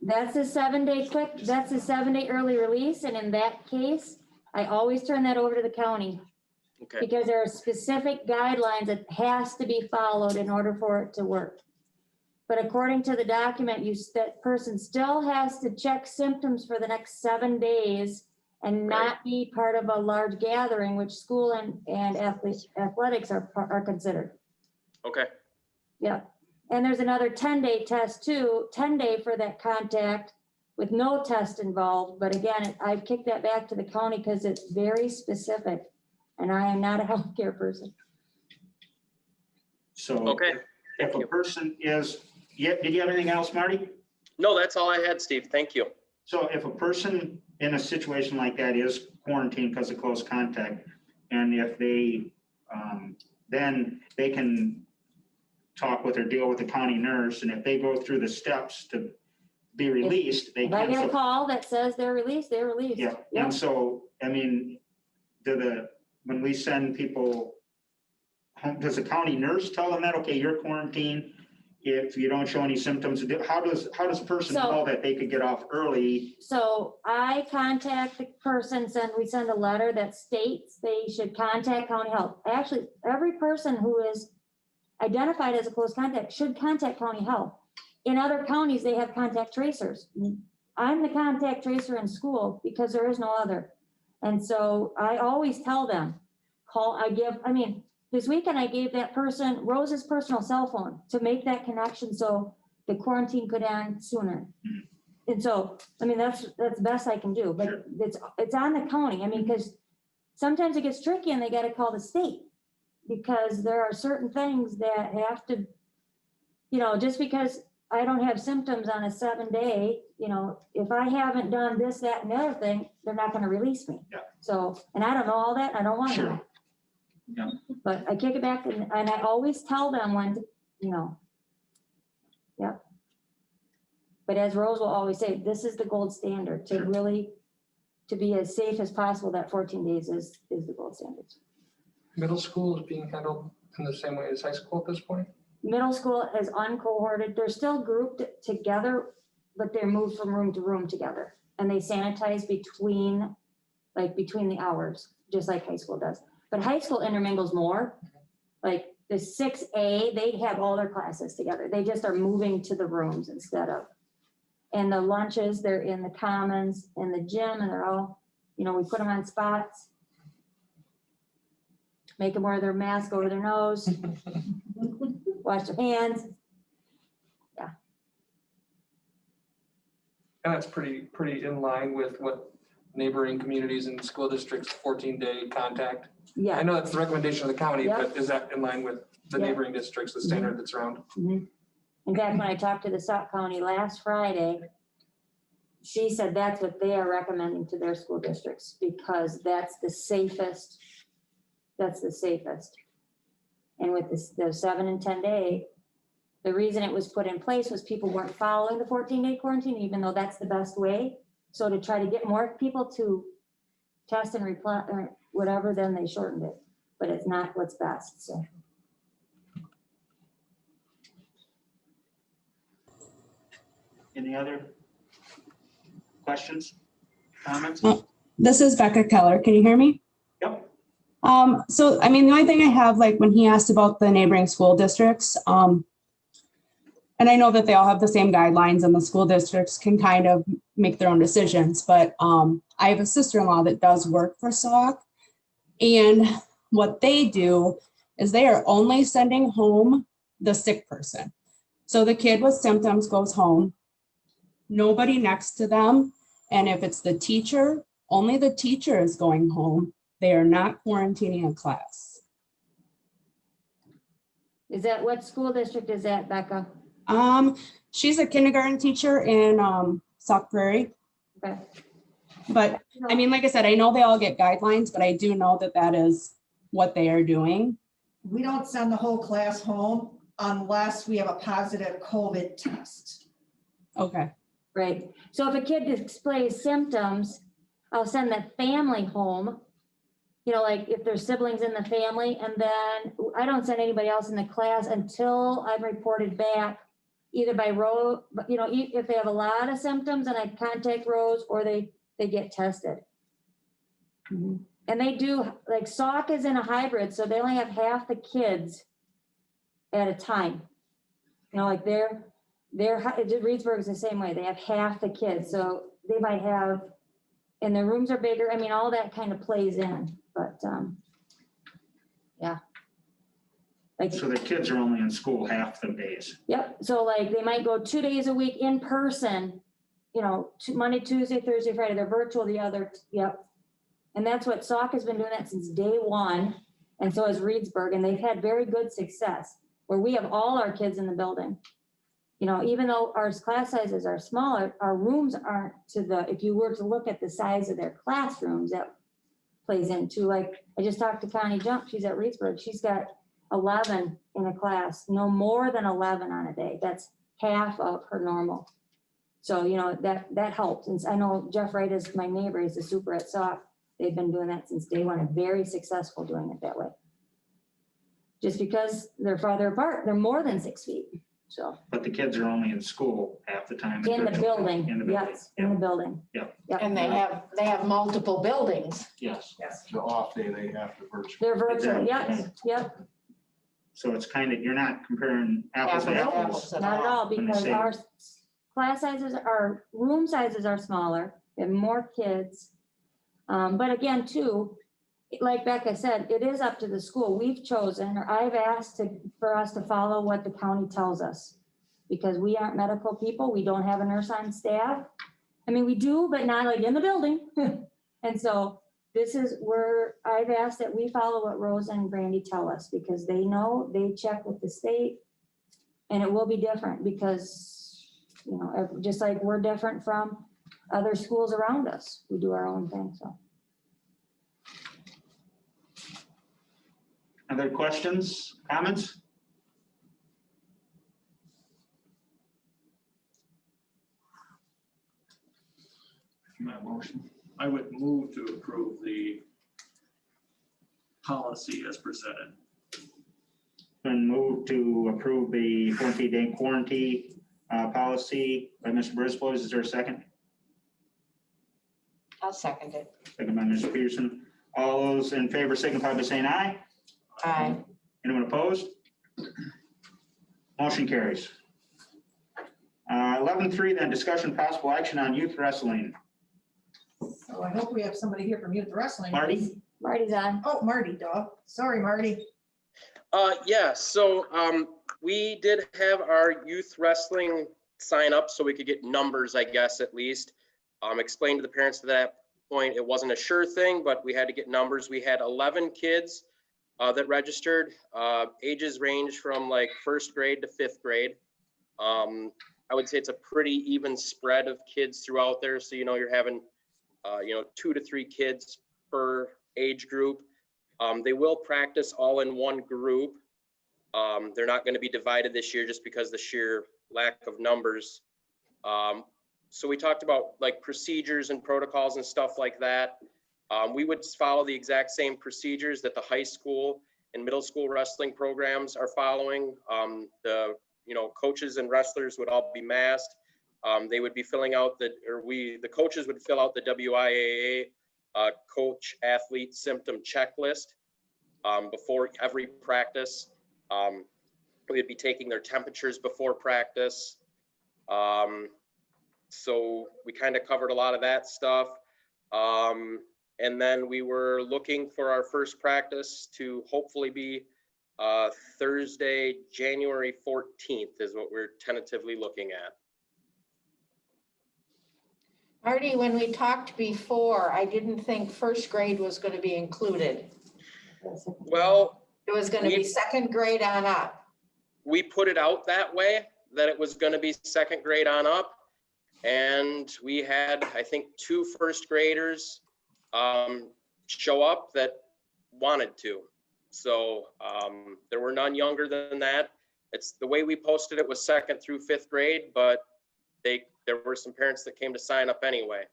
Speaker 8: that's a 7-day that's a 7-day early release. And in that case, I always turn that over to the county.
Speaker 11: Okay.
Speaker 8: Because there are specific guidelines that has to be followed in order for it to work. But according to the document, that person still has to check symptoms for the next 7 days and not be part of a large gathering, which school and athletics are considered.
Speaker 11: Okay.
Speaker 8: Yeah. And there's another 10-day test too, 10-day for that contact with no test involved. But again, I've kicked that back to the county because it's very specific and I am not a healthcare person.
Speaker 3: So
Speaker 11: okay.
Speaker 3: If a person is, did you have anything else, Marty?
Speaker 11: No, that's all I had, Steve. Thank you.
Speaker 3: So if a person in a situation like that is quarantined because of close contact, and if they, then they can talk with or deal with the county nurse, and if they go through the steps to be released, they
Speaker 8: If I
Speaker 3: can.
Speaker 8: get a call that says they're released, they're released.
Speaker 3: Yeah, and so, I mean, when we send people home, does the county nurse tell them that, okay, you're quarantined if you don't show any symptoms? How does a person know that they could get off early?
Speaker 8: So I contact the person, we send a letter that states they should contact county health. Actually, every person who is identified as a close contact should contact county health. In other counties, they have contact tracers. I'm the contact tracer in school because there is no other. And so I always tell them, this weekend I gave that person Rose's personal cell phone to make that connection so the quarantine could end sooner. And so, that's the best I can do, but it's on the county. Because sometimes it gets tricky and they got to call the state because there are certain things that have to, just because I don't have symptoms on a 7-day, if I haven't done this, that, and the other thing, they're not going to release me.
Speaker 3: Yeah.
Speaker 8: So, and I don't know all that. I don't want to
Speaker 3: Sure.
Speaker 8: know.
Speaker 3: Yeah.
Speaker 8: But I kick it back and I always tell them when, Yep. But as Rose will always say, this is the gold standard to
Speaker 3: Sure.
Speaker 8: really, to be as safe as possible, that 14 days is the gold standard.
Speaker 5: Middle school is being handled in the same way as high school at this point?
Speaker 8: Middle school is uncohorted. They're still grouped together, but they're moved from room to room together. And they sanitize between the hours, just like high school does. But high school intermingles more. Like the 6A, they have all their classes together. They just are moving to the rooms instead of. And the lunches, they're in the commons and the gym, and they're all, we put them on spots. Make them wear their mask over their nose. Wash their hands.
Speaker 5: And that's pretty in line with what neighboring communities and school districts 14-day contact. I
Speaker 8: Yeah.
Speaker 5: know that's the recommendation of the county,
Speaker 8: Yeah.
Speaker 5: but is that in line with the
Speaker 8: Yeah.
Speaker 5: neighboring districts, the standard that's around?
Speaker 8: In fact, when I talked to the Sauk County last Friday, she said that's what they are recommending to their school districts because that's the safest. That's the safest. And with the 7 and 10 day, the reason it was put in place was people weren't following the 14-day quarantine, even though that's the best way. So to try to get more people to test and reply or whatever, then they shortened it. But it's not what's best, so.
Speaker 3: Any other questions, comments?
Speaker 12: This is Becca Keller. Can you hear me?
Speaker 3: Yep.
Speaker 12: So, the only thing I have, when he asked about the neighboring school districts, and I know that they all have the same guidelines and the school districts can kind of make their own decisions, but I have a sister-in-law that does work for Sauk. And what they do is they are only sending home the sick person. So the kid with symptoms goes home, nobody next to them. And if it's the teacher, only the teacher is going home. They are not quarantining a class.
Speaker 8: Is that, what school district is that, Becca?
Speaker 12: She's a kindergarten teacher in Sauk Prairie.
Speaker 8: Okay.
Speaker 12: But like I said, I know they all get guidelines, but I do know that that is what they are doing.
Speaker 6: We don't send the whole class home unless we have a positive COVID test.
Speaker 12: Okay.
Speaker 8: Right. So if a kid displays symptoms, I'll send that family home. If there's siblings in the family, and then I don't send anybody else in the class until I'm reported back, either by Rose, if they have a lot of symptoms and I contact Rose or they get tested. And they do, Sauk is in a hybrid, so they only have half the kids at a time. Reedsburg is the same way. They have half the kids, so they might have, and their rooms are bigger. All that kind of plays in, but yeah.
Speaker 3: So the kids are only in school half the days.
Speaker 8: Yep. So they might go 2 days a week in person, Monday, Tuesday, Thursday, Friday. They're virtual the other. Yep. And that's what Sauk has been doing that since day one. And so has Reedsburg, and they've had very good success where we have all our kids in the building. Even though our class sizes are smaller, our rooms aren't if you were to look at the size of their classrooms, that plays into, I just talked to Connie Jump, she's at Reedsburg, she's got 11 in a class, no more than 11 on a day. That's half of her normal. So, that helps. And I know Jeff Wright is my neighbor, he's a super at Sauk. They've been doing that since day one and very successful doing it that way. Just because they're farther apart, they're more than 6 feet. So.
Speaker 3: But the kids are only in school half the time.
Speaker 8: In the building,
Speaker 3: In the building.
Speaker 8: yes, in the building.
Speaker 3: Yep.
Speaker 8: Yep.
Speaker 1: And they have multiple buildings.
Speaker 3: Yes.
Speaker 2: The off day, they have to virtual.
Speaker 8: They're virtual,
Speaker 3: Exactly.
Speaker 8: yep, yep.
Speaker 3: So it's kind of, you're not comparing apples to
Speaker 1: Apples to
Speaker 3: apples.
Speaker 1: apples.
Speaker 8: Not at all,
Speaker 3: When they
Speaker 8: because
Speaker 3: say-
Speaker 8: our class sizes, our room sizes are smaller, we have more kids. But again, too, like Becca said, it is up to the school. We've chosen, or I've asked for us to follow what the county tells us. Because we aren't medical people, we don't have a nurse on staff. I mean, we do, but not like in the building. And so this is where I've asked that we follow what Rosa and Brandy tell us, because they know, they check with the state. And it will be different because, you know, just like we're different from other schools around us. We do our own thing, so.
Speaker 3: Other questions, comments?
Speaker 7: My motion, I would move to approve the policy as presented.
Speaker 3: Been moved to approve the 14-day quarantine policy by Mr. Brisbois. Is there a second?
Speaker 1: I'll second it.
Speaker 3: Second by Mr. Peterson. All those in favor signify by saying aye.
Speaker 1: Aye.
Speaker 3: Anyone opposed? Motion carries. 11.3, then discussion possible action on youth wrestling.
Speaker 6: So I hope we have somebody here from youth wrestling.
Speaker 3: Marty?
Speaker 8: Marty's on.
Speaker 6: Oh, Marty, duh. Sorry, Marty.
Speaker 11: Yeah, so we did have our youth wrestling sign up so we could get numbers, I guess, at least. Explained to the parents at that point, it wasn't a sure thing, but we had to get numbers. We had 11 kids that registered. Ages range from like 1st grade to 5th grade. I would say it's a pretty even spread of kids throughout there. So, you know, you're having, 2 to 3 kids per age group. They will practice all in one group. They're not going to be divided this year just because the sheer lack of numbers. So we talked about like procedures and protocols and stuff like that. We would follow the exact same procedures that the high school and middle school wrestling programs are following. The coaches and wrestlers would all be masked. They would be filling out the coaches would fill out the WIAA coach athlete symptom checklist before every practice. We'd be taking their temperatures before practice. So we kind of covered a lot of that stuff. And then we were looking for our first practice to hopefully be Thursday, January 14th is what we're tentatively looking at.
Speaker 1: Marty, when we talked before, I didn't think 1st grade was going to be included.
Speaker 11: Well,
Speaker 1: It was going to be 2nd grade on up.
Speaker 11: we put it out that way, that it was going to be 2nd grade on up. And we had, I think, 2 1st graders show up that wanted to. So there were none younger than that. It's the way we posted it was 2nd through 5th grade, but there were some parents that came to sign up anyway.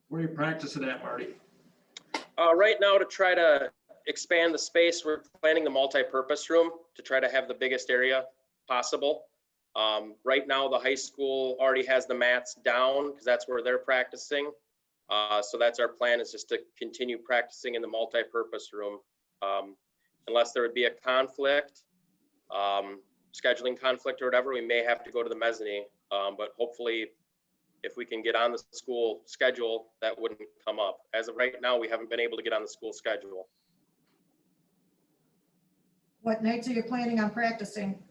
Speaker 7: Where are you practicing at, Marty?
Speaker 11: Right now, to try to expand the space, we're planning the multi-purpose room to try to have the biggest area possible. Right now, the high school already has the mats down because that's where they're practicing. So that's our plan, is just to continue practicing in the multi-purpose room. Unless there would be a conflict, scheduling conflict or whatever, we may have to go to the mezzanine. But hopefully, if we can get on the school schedule, that wouldn't come up. As of right now, we haven't been able to get on the school schedule.
Speaker 6: What nights are you planning on practicing?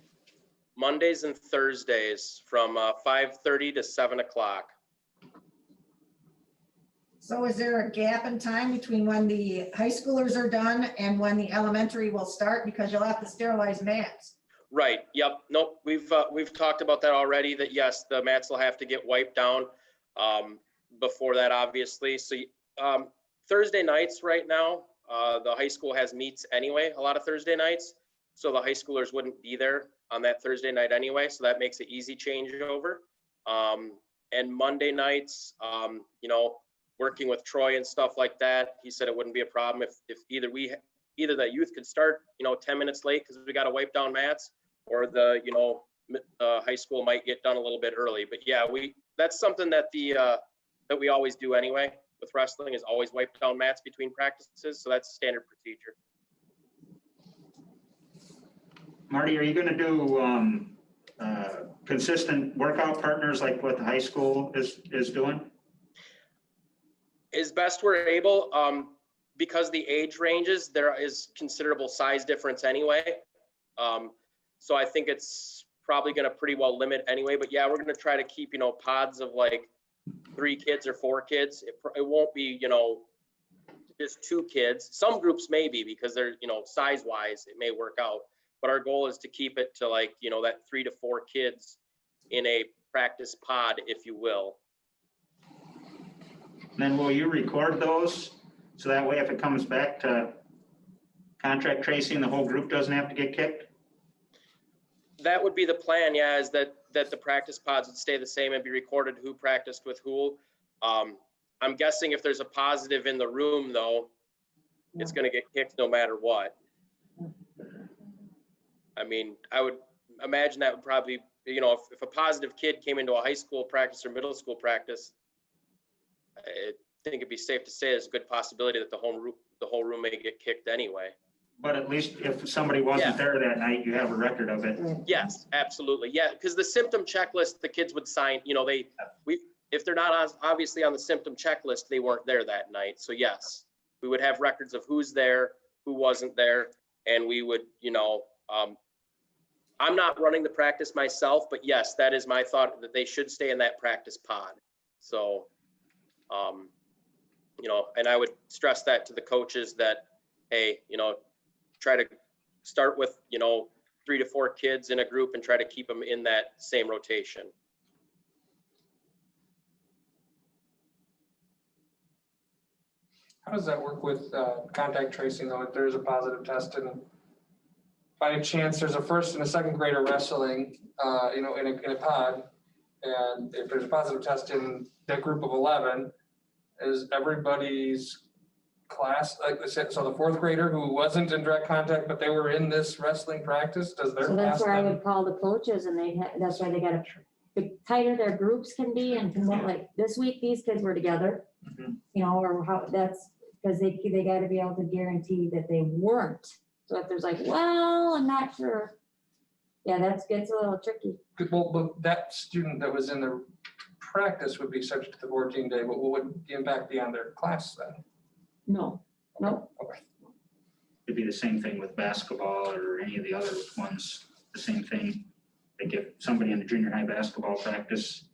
Speaker 11: Mondays and Thursdays from 5:30 to 7 o'clock.
Speaker 6: So is there a gap in time between when the high schoolers are done and when the elementary will start? Because you'll have to sterilize mats.
Speaker 11: Right, yep, nope, we've talked about that already, that yes, the mats will have to get wiped down before that, obviously. So Thursday nights right now, the high school has meets anyway, a lot of Thursday nights. So the high schoolers wouldn't be there on that Thursday night anyway, so that makes it easy changeover. And Monday nights, working with Troy and stuff like that, he said it wouldn't be a problem if either the youth could start 10 minutes late because we got to wipe down mats, or the high school might get done a little bit early. But yeah, that's something that the that we always do anyway with wrestling is always wipe down mats between practices. So that's standard procedure.
Speaker 3: Marty, are you gonna do consistent workout partners like what the high school is doing?
Speaker 11: As best we're able, because the age ranges, there is considerable size difference anyway. So I think it's probably gonna pretty well limit anyway, but yeah, we're gonna try to keep, pods of like 3 kids or 4 kids. It won't be, just 2 kids. Some groups may be because they're, size wise, it may work out. But our goal is to keep it to like, that 3 to 4 kids in a practice pod, if you will.
Speaker 3: Then will you record those? So that way if it comes back to contract tracing, the whole group doesn't have to get kicked?
Speaker 11: That would be the plan, yeah, is that the practice pods would stay the same and be recorded who practiced with who. I'm guessing if there's a positive in the room though, it's gonna get kicked no matter what. I mean, I would imagine that would probably, if a positive kid came into a high school practice or middle school practice, I think it'd be safe to say there's a good possibility that the whole room may get kicked anyway.
Speaker 3: But at least if somebody wasn't there that night, you have a record of it.
Speaker 11: Yes, absolutely. Yeah, because the symptom checklist, the kids would sign, if they're not obviously on the symptom checklist, they weren't there that night. So yes, we would have records of who's there, who wasn't there, and we would, I'm not running the practice myself, but yes, that is my thought that they should stay in that practice pod. So, and I would stress that to the coaches that, hey, try to start with, 3 to 4 kids in a group and try to keep them in that same rotation.
Speaker 5: How does that work with contact tracing though? If there's a positive test and by chance there's a first and a second grader wrestling, in a pod, and if there's a positive test in that group of 11, is everybody's class, so the 4th grader who wasn't in direct contact, but they were in this wrestling practice, does their
Speaker 8: So
Speaker 5: class
Speaker 8: that's where I
Speaker 5: then?
Speaker 8: would call the coaches and that's why they gotta, the tighter their groups can be and like this week, these kids were together. Or how that's, because they gotta be able to guarantee that they weren't. So if there's like, well, I'm not sure. Yeah, that gets a little tricky.
Speaker 5: Well, but that student that was in the practice would be subject to the 14-day, but what would the impact be on their class then?
Speaker 8: No.
Speaker 5: Okay.
Speaker 3: It'd be the same thing with basketball or any of the other ones, the same thing. Like if somebody in the junior high basketball practice,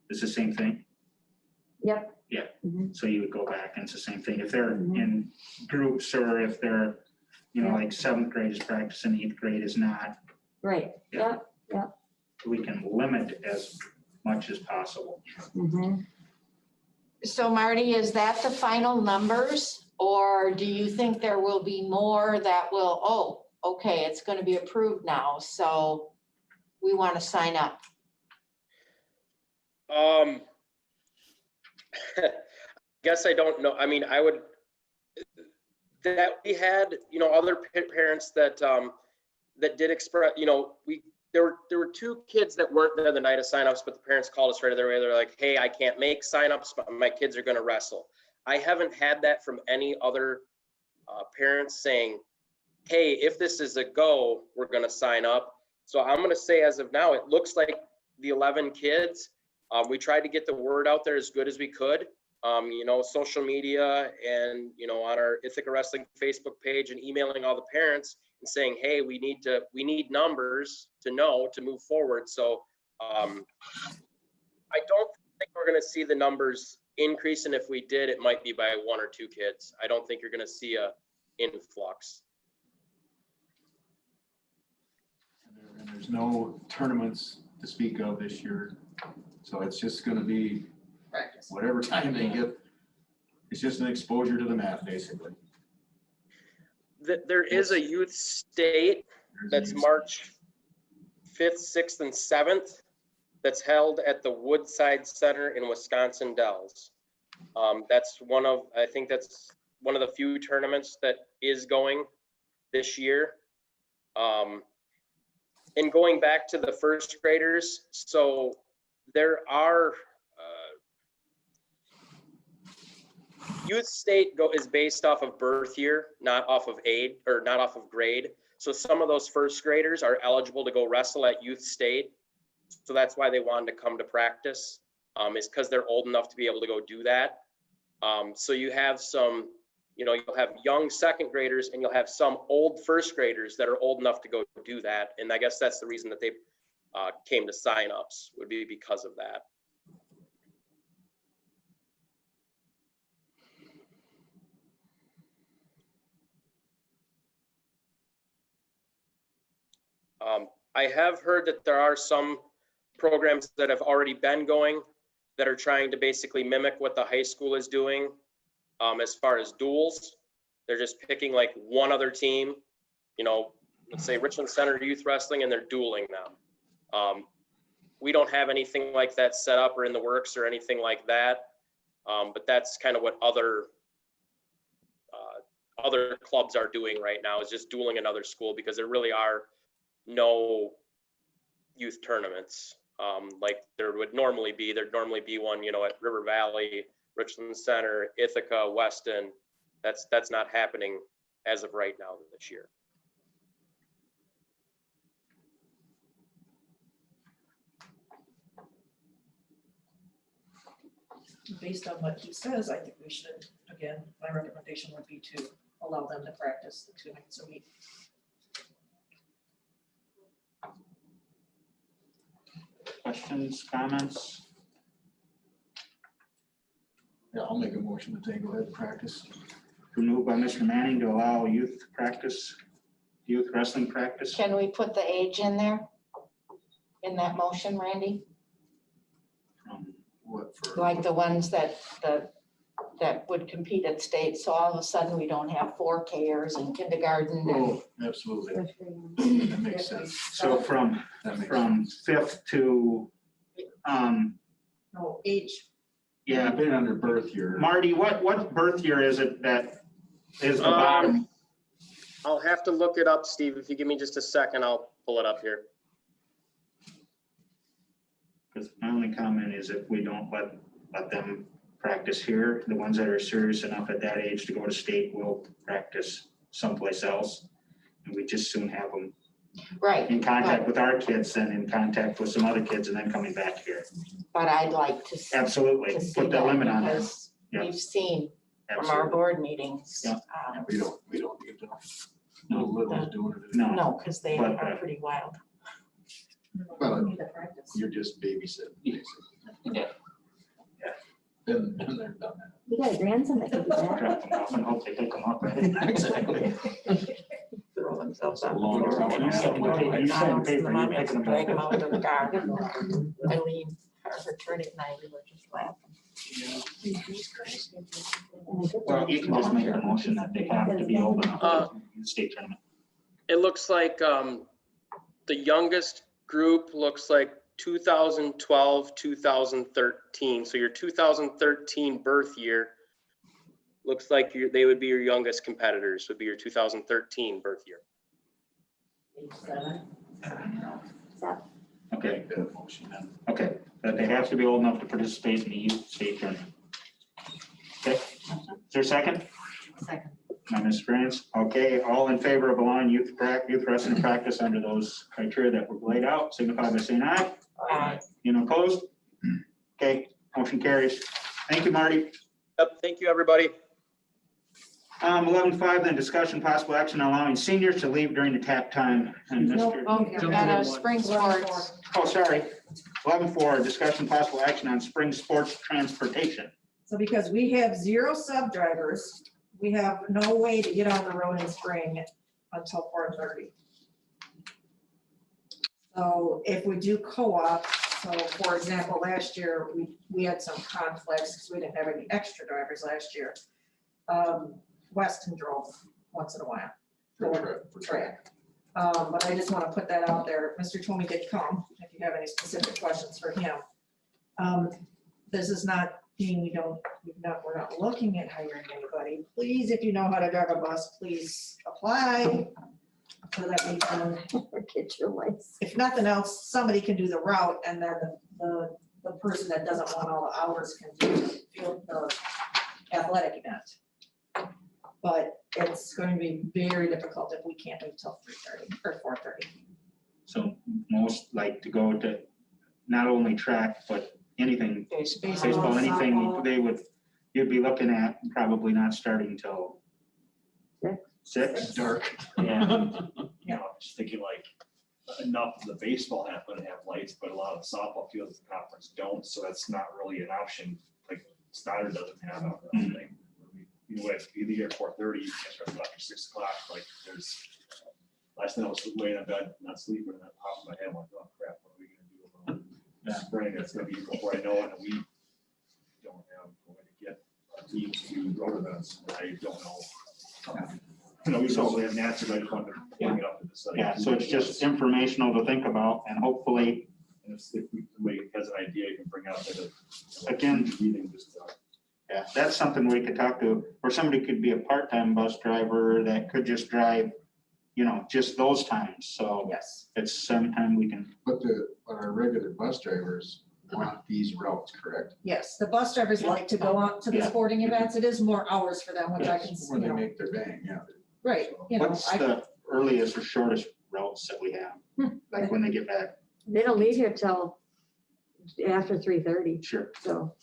Speaker 3: it's the same thing.
Speaker 8: Yep.
Speaker 3: Yeah,
Speaker 8: Mhm.
Speaker 3: so you would go back and it's the same thing. If they're
Speaker 8: Mhm.
Speaker 3: in groups or if they're, like 7th grade is practicing, 8th grade is not,
Speaker 8: Right.
Speaker 3: Yeah.
Speaker 8: Yep.
Speaker 3: we can limit as much as possible.
Speaker 8: Mhm.
Speaker 1: So Marty, is that the final numbers? Or do you think there will be more that will, okay, it's going to be approved now, so we want to sign up?
Speaker 11: Guess I don't know. I mean, I would, that we had, other parents that, that did express, there were 2 kids that weren't there the night of signups, but the parents called us right away. They're like, hey, I can't make signups, but my kids are going to wrestle. I haven't had that from any other parents saying, hey, if this is a go, we're going to sign up. So I'm going to say as of now, it looks like the 11 kids, we tried to get the word out there as good as we could. Social media and, on our Ithaca Wrestling Facebook page and emailing all the parents and saying, hey, we need numbers to know to move forward. So I don't think we're going to see the numbers increase. And if we did, it might be by 1 or 2 kids. I don't think you're going to see a influx.
Speaker 2: And there's no tournaments to speak of this year. So it's just gonna be
Speaker 9: Practice.
Speaker 2: whatever time they get. It's just an exposure to the mat, basically.
Speaker 11: There is a youth state that's March 5th, 6th, and 7th that's held at the Woodside Center in Wisconsin Dells. That's I think that's one of the few tournaments that is going this year. And going back to the 1st graders, so there are youth state is based off of birth year, not off of age or not off of grade. So some of those first graders are eligible to go wrestle at youth state. So that's why they wanted to come to practice, is because they're old enough to be able to go do that. So you have some, you'll have young second graders and you'll have some old first graders that are old enough to go do that. And I guess that's the reason that they came to signups, would be because of that. I have heard that there are some programs that have already been going that are trying to basically mimic what the high school is doing as far as duels. They're just picking like one other team, let's say Richland Center Youth Wrestling, and they're dueling now. We don't have anything like that set up or in the works or anything like that. But that's kind of what other clubs are doing right now, is just dueling another school, because there really are no youth tournaments like there would normally be. There'd normally be one, at River Valley, Richland Center, Ithaca, Weston. That's not happening as of right now this year.
Speaker 6: Based on what he says, I think we should, again, my recommendation would be to allow them to practice the 2 nights a week.
Speaker 3: Questions, comments?
Speaker 2: Yeah, I'll make a motion that they go ahead and practice.
Speaker 3: Moved by Mr. Manning to allow youth wrestling practice.
Speaker 1: Can we put the age in there? In that motion, Randy?
Speaker 2: What for?
Speaker 1: Like the ones that would compete at state, so all of a sudden we don't have 4Kers in kindergarten.
Speaker 2: Oh, absolutely. That makes sense.
Speaker 3: So from
Speaker 2: That makes sense.
Speaker 3: 5th to,
Speaker 6: No, age.
Speaker 3: yeah,
Speaker 2: Been under birth year.
Speaker 3: Marty, what birth year is it that is the bottom?
Speaker 11: I'll have to look it up, Steve. If you give me just a second, I'll pull it up here.
Speaker 3: Because my only comment is if we don't let them practice here, the ones that are serious enough at that age to go to state will practice someplace else. And we just soon have them
Speaker 1: Right,
Speaker 3: in contact with our kids and in contact with some other kids and then coming back here.
Speaker 1: but I'd like to see
Speaker 3: Absolutely,
Speaker 1: see
Speaker 3: put that limit on it.
Speaker 1: because
Speaker 3: Yeah.
Speaker 1: we've seen from our
Speaker 3: Absolutely.
Speaker 1: board meetings.
Speaker 3: Yeah.
Speaker 2: We don't need to. No little doing it.
Speaker 3: No.
Speaker 1: No, because they
Speaker 3: But,
Speaker 1: are pretty wild.
Speaker 2: Well,
Speaker 6: We need to practice.
Speaker 2: You're just babysitting, basically.
Speaker 3: Yeah.
Speaker 2: And they're done.
Speaker 8: You got a grandson that can do that.
Speaker 3: Drop them off and hope they pick them up.
Speaker 2: Exactly.
Speaker 1: Throw themselves
Speaker 2: That's a
Speaker 1: on the
Speaker 2: long
Speaker 1: floor.
Speaker 2: time.
Speaker 3: You said you said pay for you picking them
Speaker 1: Drag them
Speaker 3: up.
Speaker 1: out to the car. Eileen, her attorney and I, we were just laughing.
Speaker 3: Well, you can just make a motion that they have to be old enough for the state tournament.
Speaker 11: It looks like the youngest group looks like 2012, 2013. So your 2013 birth year looks like they would be your youngest competitors, would be your 2013 birth year.
Speaker 3: Okay,
Speaker 2: Make that motion then.
Speaker 3: okay, but they have to be old enough to participate in the youth state tournament. Okay, is there a second?
Speaker 1: Second.
Speaker 3: My Ms. France, okay, all in favor of allowing youth wrestling to practice under those criteria that were laid out, signify by saying aye.
Speaker 1: Aye.
Speaker 3: Opposed? Okay, motion carries. Thank you, Marty.
Speaker 11: Yep, thank you, everybody.
Speaker 3: 11.5, then discussion possible action on allowing seniors to leave during the tap time. And Mr.
Speaker 1: Oh, we've got a spring sports.
Speaker 3: Oh, sorry. 11.4, discussion possible action on spring sports transportation.
Speaker 6: So because we have 0 sub drivers, we have no way to get on the road in spring until 4:30. So if we do co-op, so for example, last year, we had some conflicts because we didn't have any extra drivers last year. Weston drove once in a while.
Speaker 2: For track.
Speaker 6: But I just want to put that out there. Mr. Tomey did come, if you have any specific questions for him. This is not being, we're not looking at hiring anybody. Please, if you know how to drive a bus, please apply. So that we can,
Speaker 8: Get your license.
Speaker 6: if nothing else, somebody can do the route and then the person that doesn't want all the hours can do the athletic event. But it's going to be very difficult if we can't do it till 3:30 or 4:30.
Speaker 3: So most like to go to not only track, but anything, baseball, anything,
Speaker 6: softball.
Speaker 3: you'd be looking at probably not starting till 6.
Speaker 2: Dark.
Speaker 3: Yeah.
Speaker 7: You know, just thinking like enough of the baseball happen to have lights, but a lot of the softball fields in the conference don't, so that's not really an option. Like Stoddard doesn't have, I don't think. You know, if you're there at 4:30, you can't start after 6 o'clock, like there's, last night I was laying in bed, not sleeping, and that popped in my head, like, oh crap, what are we gonna do about spring? It's gonna be before I know it, and we don't have, we're gonna get our team to road events, and I don't know. You know, we probably have an answer, but I just wanted to bring it up to the site.
Speaker 3: Yeah, so it's just informational to think about, and hopefully,
Speaker 7: And if somebody has an idea, you can bring out that.
Speaker 3: Again,
Speaker 7: Meeting, just,
Speaker 3: yeah, that's something we could talk to, or somebody could be a part-time bus driver that could just drive, you know, just those times, so
Speaker 6: Yes.
Speaker 3: it's sometime we can.
Speaker 2: But our regular bus drivers want these routes, correct?
Speaker 6: Yes, the bus drivers like to go out to the
Speaker 3: Yeah.
Speaker 6: sporting events. It is more hours for them, which I can,
Speaker 2: When they
Speaker 6: you know,
Speaker 2: make their bang, yeah.
Speaker 6: right, you know,
Speaker 3: What's the earliest or shortest routes that we have, like when they get back?
Speaker 8: They don't leave here till after 3:30,
Speaker 3: Sure,
Speaker 8: so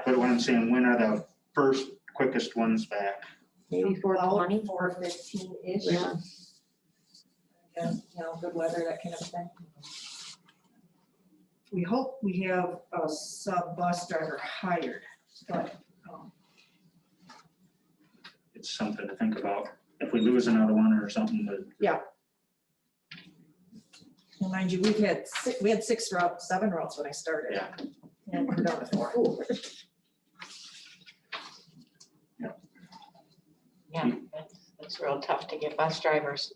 Speaker 3: but what I'm saying, when are the first quickest ones back?
Speaker 8: maybe 4:20.
Speaker 6: 4:15-ish.
Speaker 8: Yeah.
Speaker 6: And, you know, good weather, that kind of thing. We hope we have a sub bus driver hired, but,
Speaker 3: It's something to think about, if we lose another one or something, but
Speaker 6: and mind you, we had 6 routes, 7 routes when I started.
Speaker 3: Yeah.
Speaker 6: And we're down to 4.
Speaker 1: Yeah, it's real tough to get bus drivers.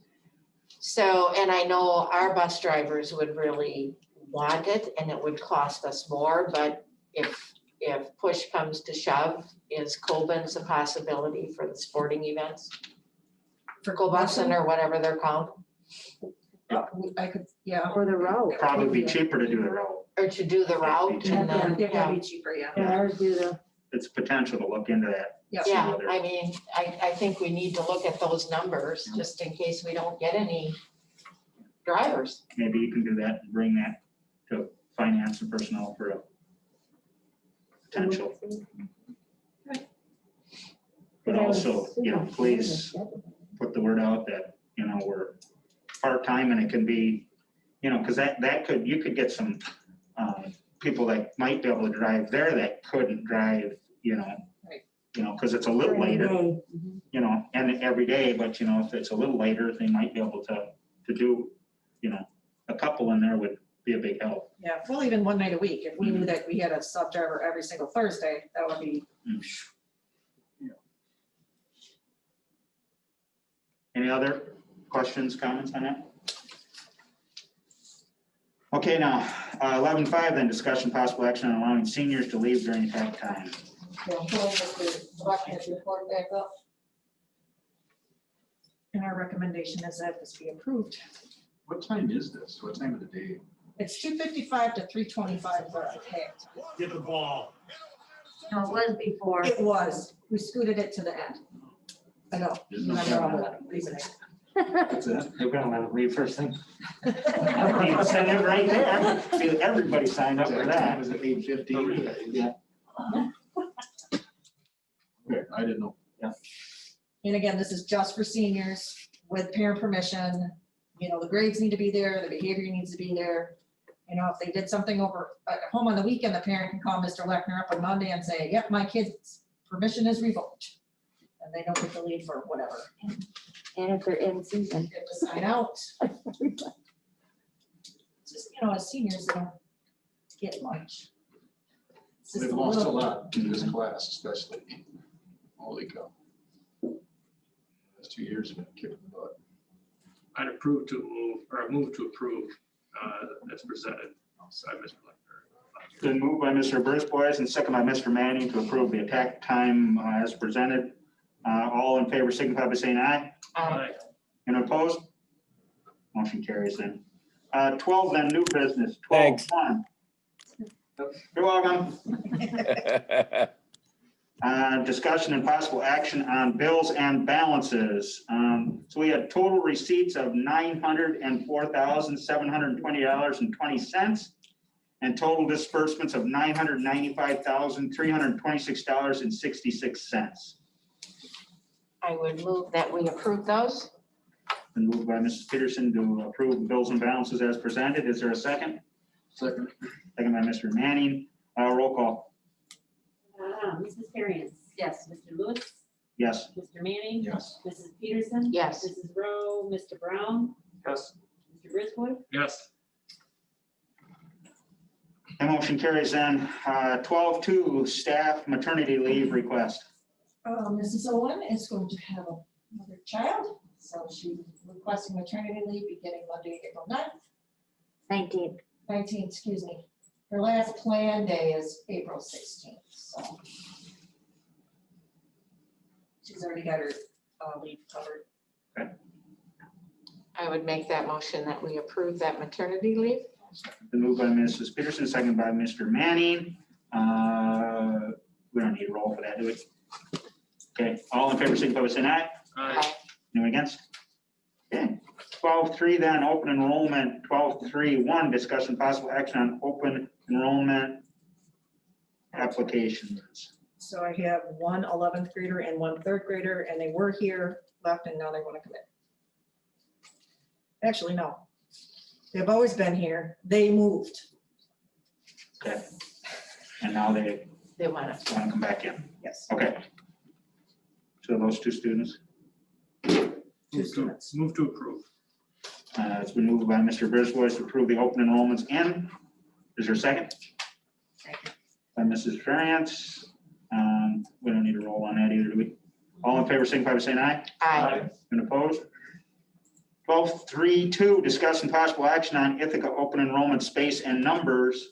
Speaker 1: So, and I know our bus drivers would really want it and it would cost us more, but if push comes to shove, is Coben's a possibility for the sporting events? For Cobussen or whatever they're called,
Speaker 6: I could, yeah.
Speaker 8: For the route.
Speaker 3: probably be cheaper to do the road.
Speaker 1: or to do the route and then,
Speaker 6: They're gonna
Speaker 1: yeah.
Speaker 6: be cheaper, yeah.
Speaker 8: And ours do the,
Speaker 3: It's potential to look into that.
Speaker 6: Yeah.
Speaker 3: see
Speaker 1: Yeah,
Speaker 3: whether-
Speaker 1: I mean, I think we need to look at those numbers just in case we don't get any drivers.
Speaker 3: Maybe you can do that and bring that to finance and personnel for a potential. But also, you know, please put the word out that, you know, we're part-time and it can be, you know, because that could, you could get some people that might be able to drive there that couldn't drive, you know.
Speaker 6: Right.
Speaker 3: You know, because it's a little later, you know, and every day, but you know, if it's a little later, they might be able to do, you know, a couple in there would be a big help.
Speaker 6: Yeah, well, even one night a week, if we knew that we had a sub driver every single Thursday, that would be,
Speaker 3: Any other questions, comments on that? Okay, now, 11.5 then, discussion possible action on allowing seniors to leave during attack time.
Speaker 6: report back up. And our recommendation is that this be approved.
Speaker 2: What time is this? What time of the day?
Speaker 6: It's 2:55 to 3:25 for a hit.
Speaker 7: Get the ball.
Speaker 8: no, it was before.
Speaker 6: It was, we scooted it to the end. I know.
Speaker 2: There's no
Speaker 6: Reasoning.
Speaker 2: What's that?
Speaker 3: They're gonna let them leave first thing. Send it right there. See, everybody signed up for that.
Speaker 2: Was it 8:15?
Speaker 3: Yeah.
Speaker 2: Okay, I didn't know.
Speaker 6: And again, this is just for seniors with parent permission. You know, the grades need to be there, the behavior needs to be there. You know, if they did something over at home on the weekend, the parent can call Mr. Lechner up on Monday and say, yep, my kid's permission is revoked. And they don't get to leave for whatever.
Speaker 8: And if they're in season.
Speaker 6: Get to sign out. Just, you know, as seniors, they don't get much. It's just
Speaker 2: They've
Speaker 6: a
Speaker 2: lost a
Speaker 6: little-
Speaker 2: lot in this class especially. Holy cow. Last 2 years have been kicking the butt.
Speaker 7: I'd approve to move, or I move to approve as presented. So I Mr. Lechner.
Speaker 3: Been moved by Mr. Brisbois and second by Mr. Manning to approve the attack time as presented. All in favor signify by saying aye.
Speaker 7: Aye.
Speaker 3: And opposed? Motion carries then. 12 then, new business. 12,
Speaker 4: Thanks.
Speaker 3: 1. You're welcome. discussion and possible action on bills and balances. So we had total receipts of $904,720.20 and total disbursements of $995,326.66.
Speaker 1: I would move that we approve those.
Speaker 3: Been moved by Mrs. Peterson to approve the bills and balances as presented. Is there a second?
Speaker 2: Second.
Speaker 3: Second by Mr. Manning. Roll call.
Speaker 10: Mrs. Ferriant. Yes. Mr. Lewis.
Speaker 3: Yes.
Speaker 10: Mr. Manning.
Speaker 2: Yes.
Speaker 10: Mrs. Peterson.
Speaker 1: Yes.
Speaker 10: Mrs. Rowe, Mr. Brown,
Speaker 5: Yes.
Speaker 10: Mr. Brisboy.
Speaker 5: Yes.
Speaker 3: That motion carries then. 12-2, staff maternity leave request.
Speaker 9: Mrs. Owen is going to have another child, so she's requesting maternity leave beginning Monday, April 9th.
Speaker 8: 19th.
Speaker 9: Excuse me. Her last planned day is April 16th, so. She's already got her leave covered.
Speaker 1: I would make that motion that we approve that maternity leave.
Speaker 3: Been moved by Mrs. Peterson, second by Mr. Manning. We don't need a roll for that, do we? Okay, all in favor, signify by saying aye.
Speaker 1: Aye.
Speaker 3: Anyone against? Okay, 12-3 then, open enrollment, 12-3-1, discussion possible action on open enrollment applications.
Speaker 6: So I have one 11th grader and one 3rd grader, and they were here, left, and now they want to come in. Actually, no. They've always been here. They moved.
Speaker 3: Okay. And now they
Speaker 1: They want
Speaker 3: want to come back in.
Speaker 6: Yes,
Speaker 3: Okay. So those two students,
Speaker 6: two students.
Speaker 5: Move to approve.
Speaker 3: it's been moved by Mr. Brisboy to approve the open enrollments in. Is there a second?
Speaker 9: Second.
Speaker 3: By Mrs. Ferriant. We don't need a roll on that either, do we? All in favor, signify by saying aye.
Speaker 1: Aye.
Speaker 3: And opposed? 12-3-2, discuss and possible action on Ithaca open enrollment space and numbers.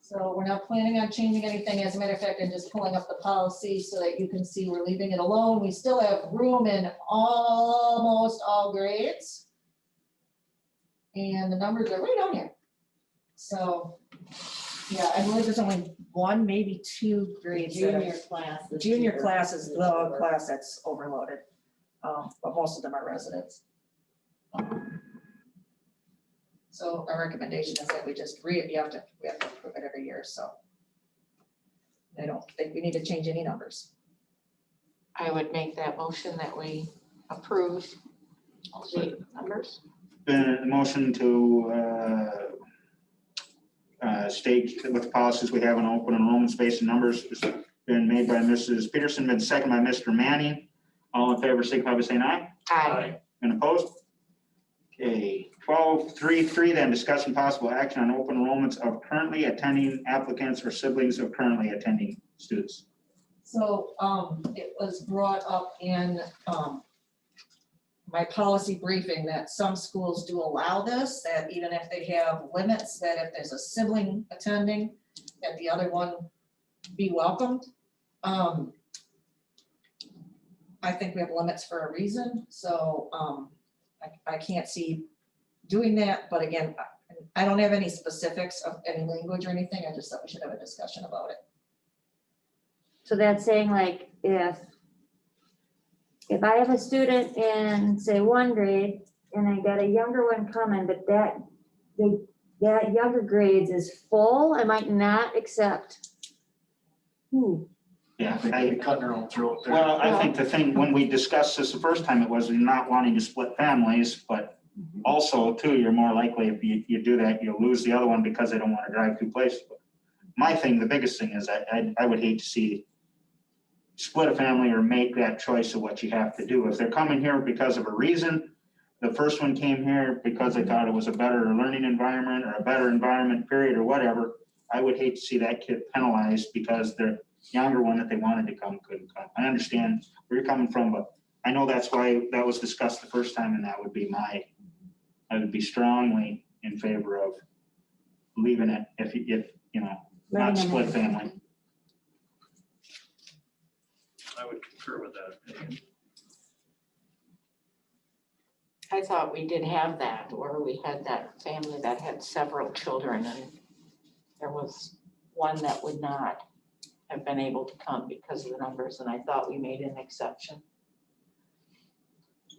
Speaker 9: So we're not planning on changing anything. As a matter of fact, I'm just pulling up the policy so that you can see we're leaving it alone. We still have room in almost all grades. And the numbers are right on here. So, yeah, I believe there's only one, maybe two grades. that are-
Speaker 10: Junior class. this
Speaker 6: Junior
Speaker 10: year
Speaker 6: class is the class that's overloaded, but most of them are residents.
Speaker 9: So our recommendation is that we just we have to approve it every year, so. I don't think we need to change any numbers.
Speaker 1: I would make that motion that we approve the numbers.
Speaker 3: Been a motion to state what the policies we have on open enrollment space and numbers. It's been made by Mrs. Peterson, been seconded by Mr. Manning. All in favor, signify by saying aye.
Speaker 1: Aye.
Speaker 3: And opposed? Okay, 12-3-3 then, discussion possible action on open enrollments of currently attending applicants or siblings of currently attending students.
Speaker 9: So it was brought up in my policy briefing that some schools do allow this, that even if they have limits, that if there's a sibling attending, that the other one be welcomed. I think we have limits for a reason, so I can't see doing that, but again, I don't have any specifics of any language or anything, I just thought we should have a discussion about it.
Speaker 8: So that's saying like if I have a student in, say, 1 grade and I got a younger one coming, but that younger grades is full, I might not accept.
Speaker 3: Yeah,
Speaker 2: I think they'd be cutting their own throat there.
Speaker 3: well, I think the thing, when we discussed this the first time, it was not wanting to split families, but also too, you're more likely if you do that, you'll lose the other one because they don't want to drive 2 places. My thing, the biggest thing is I would hate to see split a family or make that choice of what you have to do. If they're coming here because of a reason, the first one came here because they thought it was a better learning environment or a better environment period or whatever, I would hate to see that kid penalized because the younger one that they wanted to come couldn't come. I understand where you're coming from, but I know that's why that was discussed the first time, and that would be I would be strongly in favor of leaving it if you know, not split family.
Speaker 7: I would concur with that opinion.
Speaker 1: I thought we did have that, where we had that family that had several children and there was one that would not. have been able to come because of the numbers, and I thought we made an exception.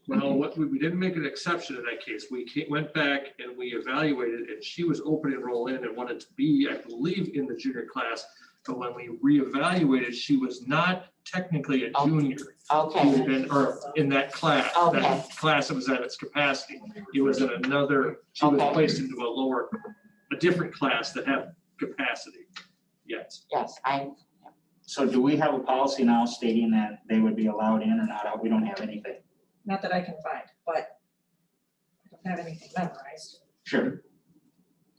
Speaker 5: Well, we didn't make an exception in that case. We went back and we evaluated, and she was open to enroll in and wanted to be, I believe, in the junior class. But when we reevaluated, she was not technically a junior. She
Speaker 1: Okay,
Speaker 5: had been, or in that class.
Speaker 1: Okay.
Speaker 5: That class that was at its capacity. It was in another, she was
Speaker 1: Okay.
Speaker 5: placed into a different class that had capacity. Yes.
Speaker 1: yes,
Speaker 3: So do we have a policy now stating that they would be allowed in or not? We don't have anything.
Speaker 6: Not that I can find, but I don't have anything memorized.
Speaker 3: Sure.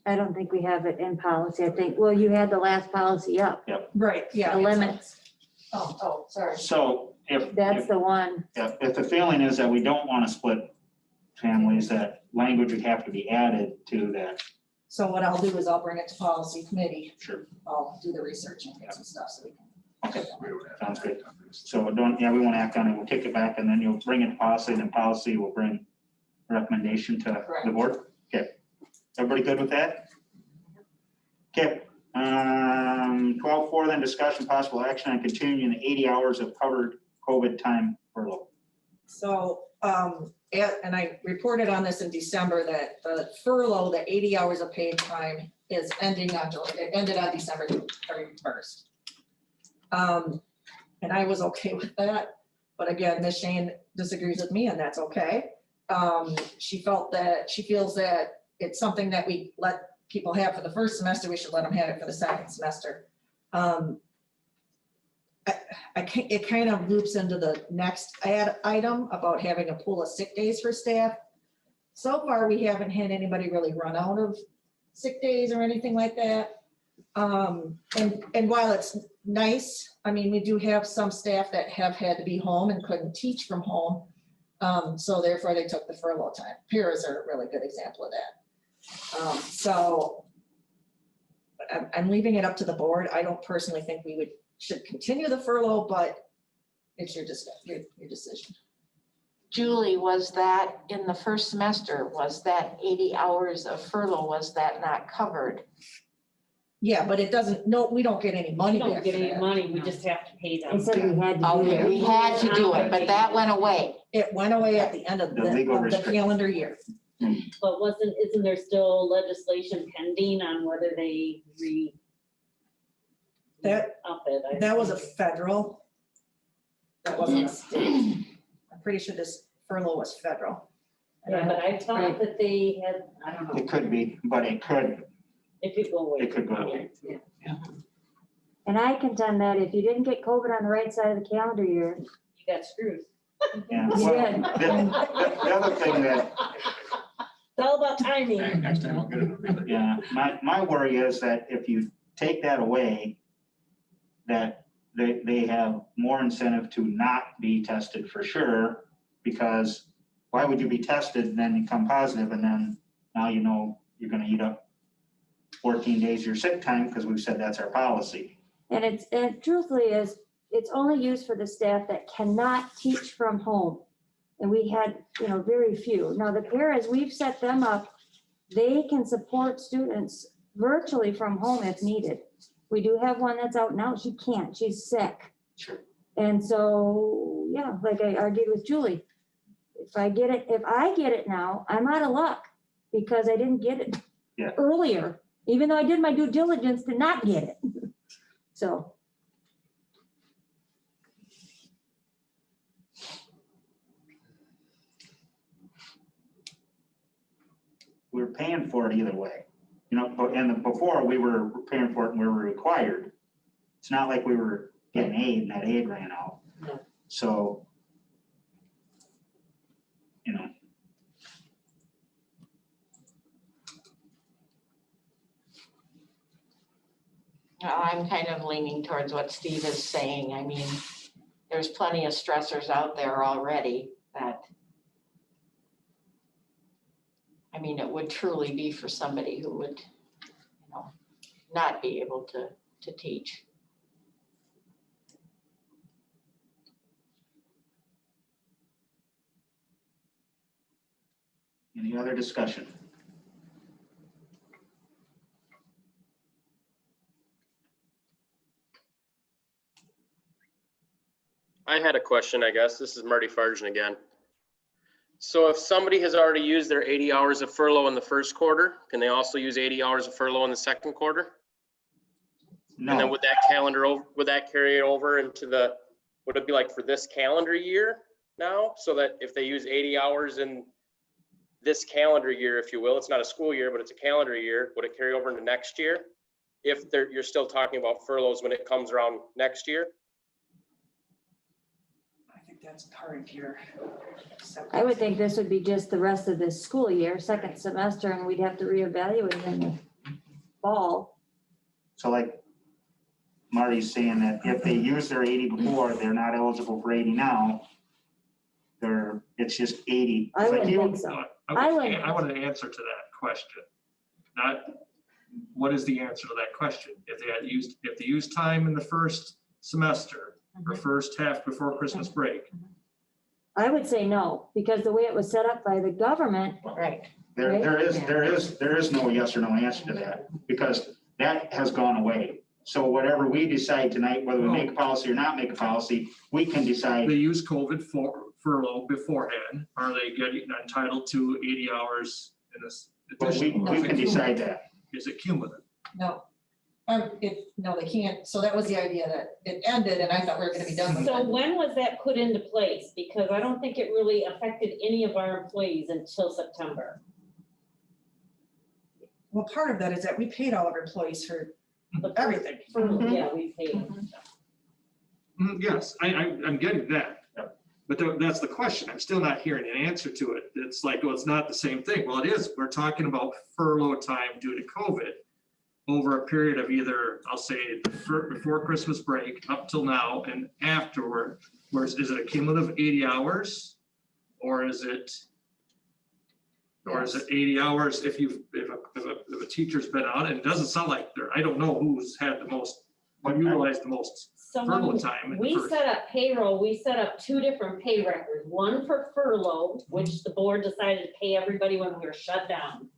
Speaker 8: I don't think we have it in policy. I think, well, you had the last policy up,
Speaker 6: Right, yeah.
Speaker 8: the limits.
Speaker 6: Oh, sorry.
Speaker 3: So if,
Speaker 8: That's the one.
Speaker 3: if the feeling is that we don't want to split families, that language would have to be added to that.
Speaker 6: So what I'll do is I'll bring it to policy committee.
Speaker 3: Sure.
Speaker 6: I'll do the research and get some stuff so we can.
Speaker 3: Okay, sounds good. So we won't act on it. We'll kick it back and then you'll bring it to policy and then policy will bring a recommendation to the
Speaker 6: Correct.
Speaker 3: board. Okay. Everybody good with that? Okay. 12.4 then discussion possible action on continuing the 80 hours of covered COVID time furlough.
Speaker 6: So, and I reported on this in December that the furlough, the 80 hours of paid time is ending on, it ended on December 31st. And I was okay with that, but again, Ms. Shane disagrees with me and that's okay. She feels that it's something that we let people have for the first semester, we should let them have it for the second semester. It kind of loops into the next item about having a pool of sick days for staff. So far, we haven't had anybody really run out of sick days or anything like that. And while it's nice, I mean, we do have some staff that have had to be home and couldn't teach from home. So therefore they took the furlough time. Peers are a really good example of that. So I'm leaving it up to the board. I don't personally think we should continue the furlough, but it's your decision.
Speaker 1: Julie, was that in the first semester, was that 80 hours of furlough, was that not covered?
Speaker 6: Yeah, but it doesn't, no, we don't get any money
Speaker 10: We don't
Speaker 6: back
Speaker 10: get
Speaker 6: for
Speaker 10: any
Speaker 6: that.
Speaker 10: money, we just have to pay them.
Speaker 8: They said we had to do
Speaker 1: Okay, we
Speaker 8: it.
Speaker 1: had to do it, but that went away.
Speaker 6: It went away at the end of
Speaker 3: The legal
Speaker 6: the
Speaker 3: restriction.
Speaker 6: calendar year.
Speaker 10: But isn't there still legislation pending on whether they
Speaker 6: That
Speaker 10: up it?
Speaker 6: That was a federal. That wasn't a state. I'm pretty sure this furlough was federal.
Speaker 10: Yeah, but I thought that they had, I don't know,
Speaker 3: It could be, but it could
Speaker 10: go away.
Speaker 3: It could go away.
Speaker 10: Yeah.
Speaker 8: And I contend that if you didn't get COVID on the right side of the calendar year,
Speaker 10: You got screwed.
Speaker 3: Yeah.
Speaker 8: You
Speaker 3: Well,
Speaker 8: did.
Speaker 3: the other thing that,
Speaker 10: It's all about timing.
Speaker 2: Next time I'll get it.
Speaker 3: yeah, my worry is that if you take that away, that they have more incentive to not be tested for sure, because why would you be tested and then you come positive and then now you know you're gonna eat up 14 days of your sick time because we've said that's our policy.
Speaker 8: and it truthfully is, it's only used for the staff that cannot teach from home. And we had, very few. Now the paras, we've set them up, they can support students virtually from home if needed. We do have one that's out now, she can't, she's sick.
Speaker 3: Sure.
Speaker 8: And so, yeah, like I argued with Julie, if I get it now, I'm out of luck because I didn't get it
Speaker 3: Yeah.
Speaker 8: earlier, even though I did my due diligence to not get it. So.
Speaker 3: We're paying for it either way. And before we were paying for it and we were required. It's not like we were getting aid and that aid ran out.
Speaker 10: No.
Speaker 3: So,
Speaker 1: I'm kind of leaning towards what Steve is saying. I mean, there's plenty of stressors out there already that, I mean, it would truly be for somebody who would, not be able to teach.
Speaker 3: any other discussion?
Speaker 11: I had a question, I guess. This is Marty Fargen again. So if somebody has already used their 80 hours of furlough in the first quarter, can they also use 80 hours of furlough in the second quarter? And then
Speaker 3: No,
Speaker 11: would that would that carry over into the, would it be like for this calendar year now? So that if they use 80 hours in this calendar year, if you will, it's not a school year, but it's a calendar year, would it carry over into next year? If you're still talking about furloughs when it comes around next year?
Speaker 6: I think that's current year.
Speaker 8: I would think this would be just the rest of this school year, second semester, and we'd have to reevaluate in the fall.
Speaker 3: so like Marty's saying that if they use their 80 before, they're not eligible for 80 now. It's just 80.
Speaker 8: I
Speaker 3: It's like
Speaker 8: wouldn't
Speaker 3: you-
Speaker 8: think so.
Speaker 5: I
Speaker 8: wouldn't.
Speaker 5: want an answer to that question. Not, what is the answer to that question? If they used time in the first semester or first half before Christmas break,
Speaker 8: I would say no, because the way it was set up by the government,
Speaker 1: Right.
Speaker 3: There is no yes or no answer to that, because that has gone away. So whatever we decide tonight, whether we make a policy or not make a policy, we can decide.
Speaker 5: they use COVID furlough beforehand, are they getting entitled to 80 hours in this
Speaker 3: But we
Speaker 5: additional?
Speaker 3: can decide that.
Speaker 5: Is it cumulative?
Speaker 9: No. No, they can't. So that was the idea, that it ended and I thought we were gonna be done with
Speaker 10: So
Speaker 9: it.
Speaker 10: when was that put into place? Because I don't think it really affected any of our employees until September.
Speaker 6: Well, part of that is that we paid all of our employees for everything.
Speaker 10: Yeah, we paid them.
Speaker 5: Yes, I'm getting that. But that's the question. I'm still not hearing an answer to it. It's like, well, it's not the same thing. Well, it is. We're talking about furlough time due to COVID over a period of either, I'll say, before Christmas break up till now and afterward. Whereas, is it a cumulative 80 hours? Or is it 80 hours if a teacher's been out? And it doesn't sound like I don't know who's had the most, utilized the most furlough time.
Speaker 10: We set up payroll, we set up 2 different pay records, one for furlough, which the board decided to pay everybody when we were shut down.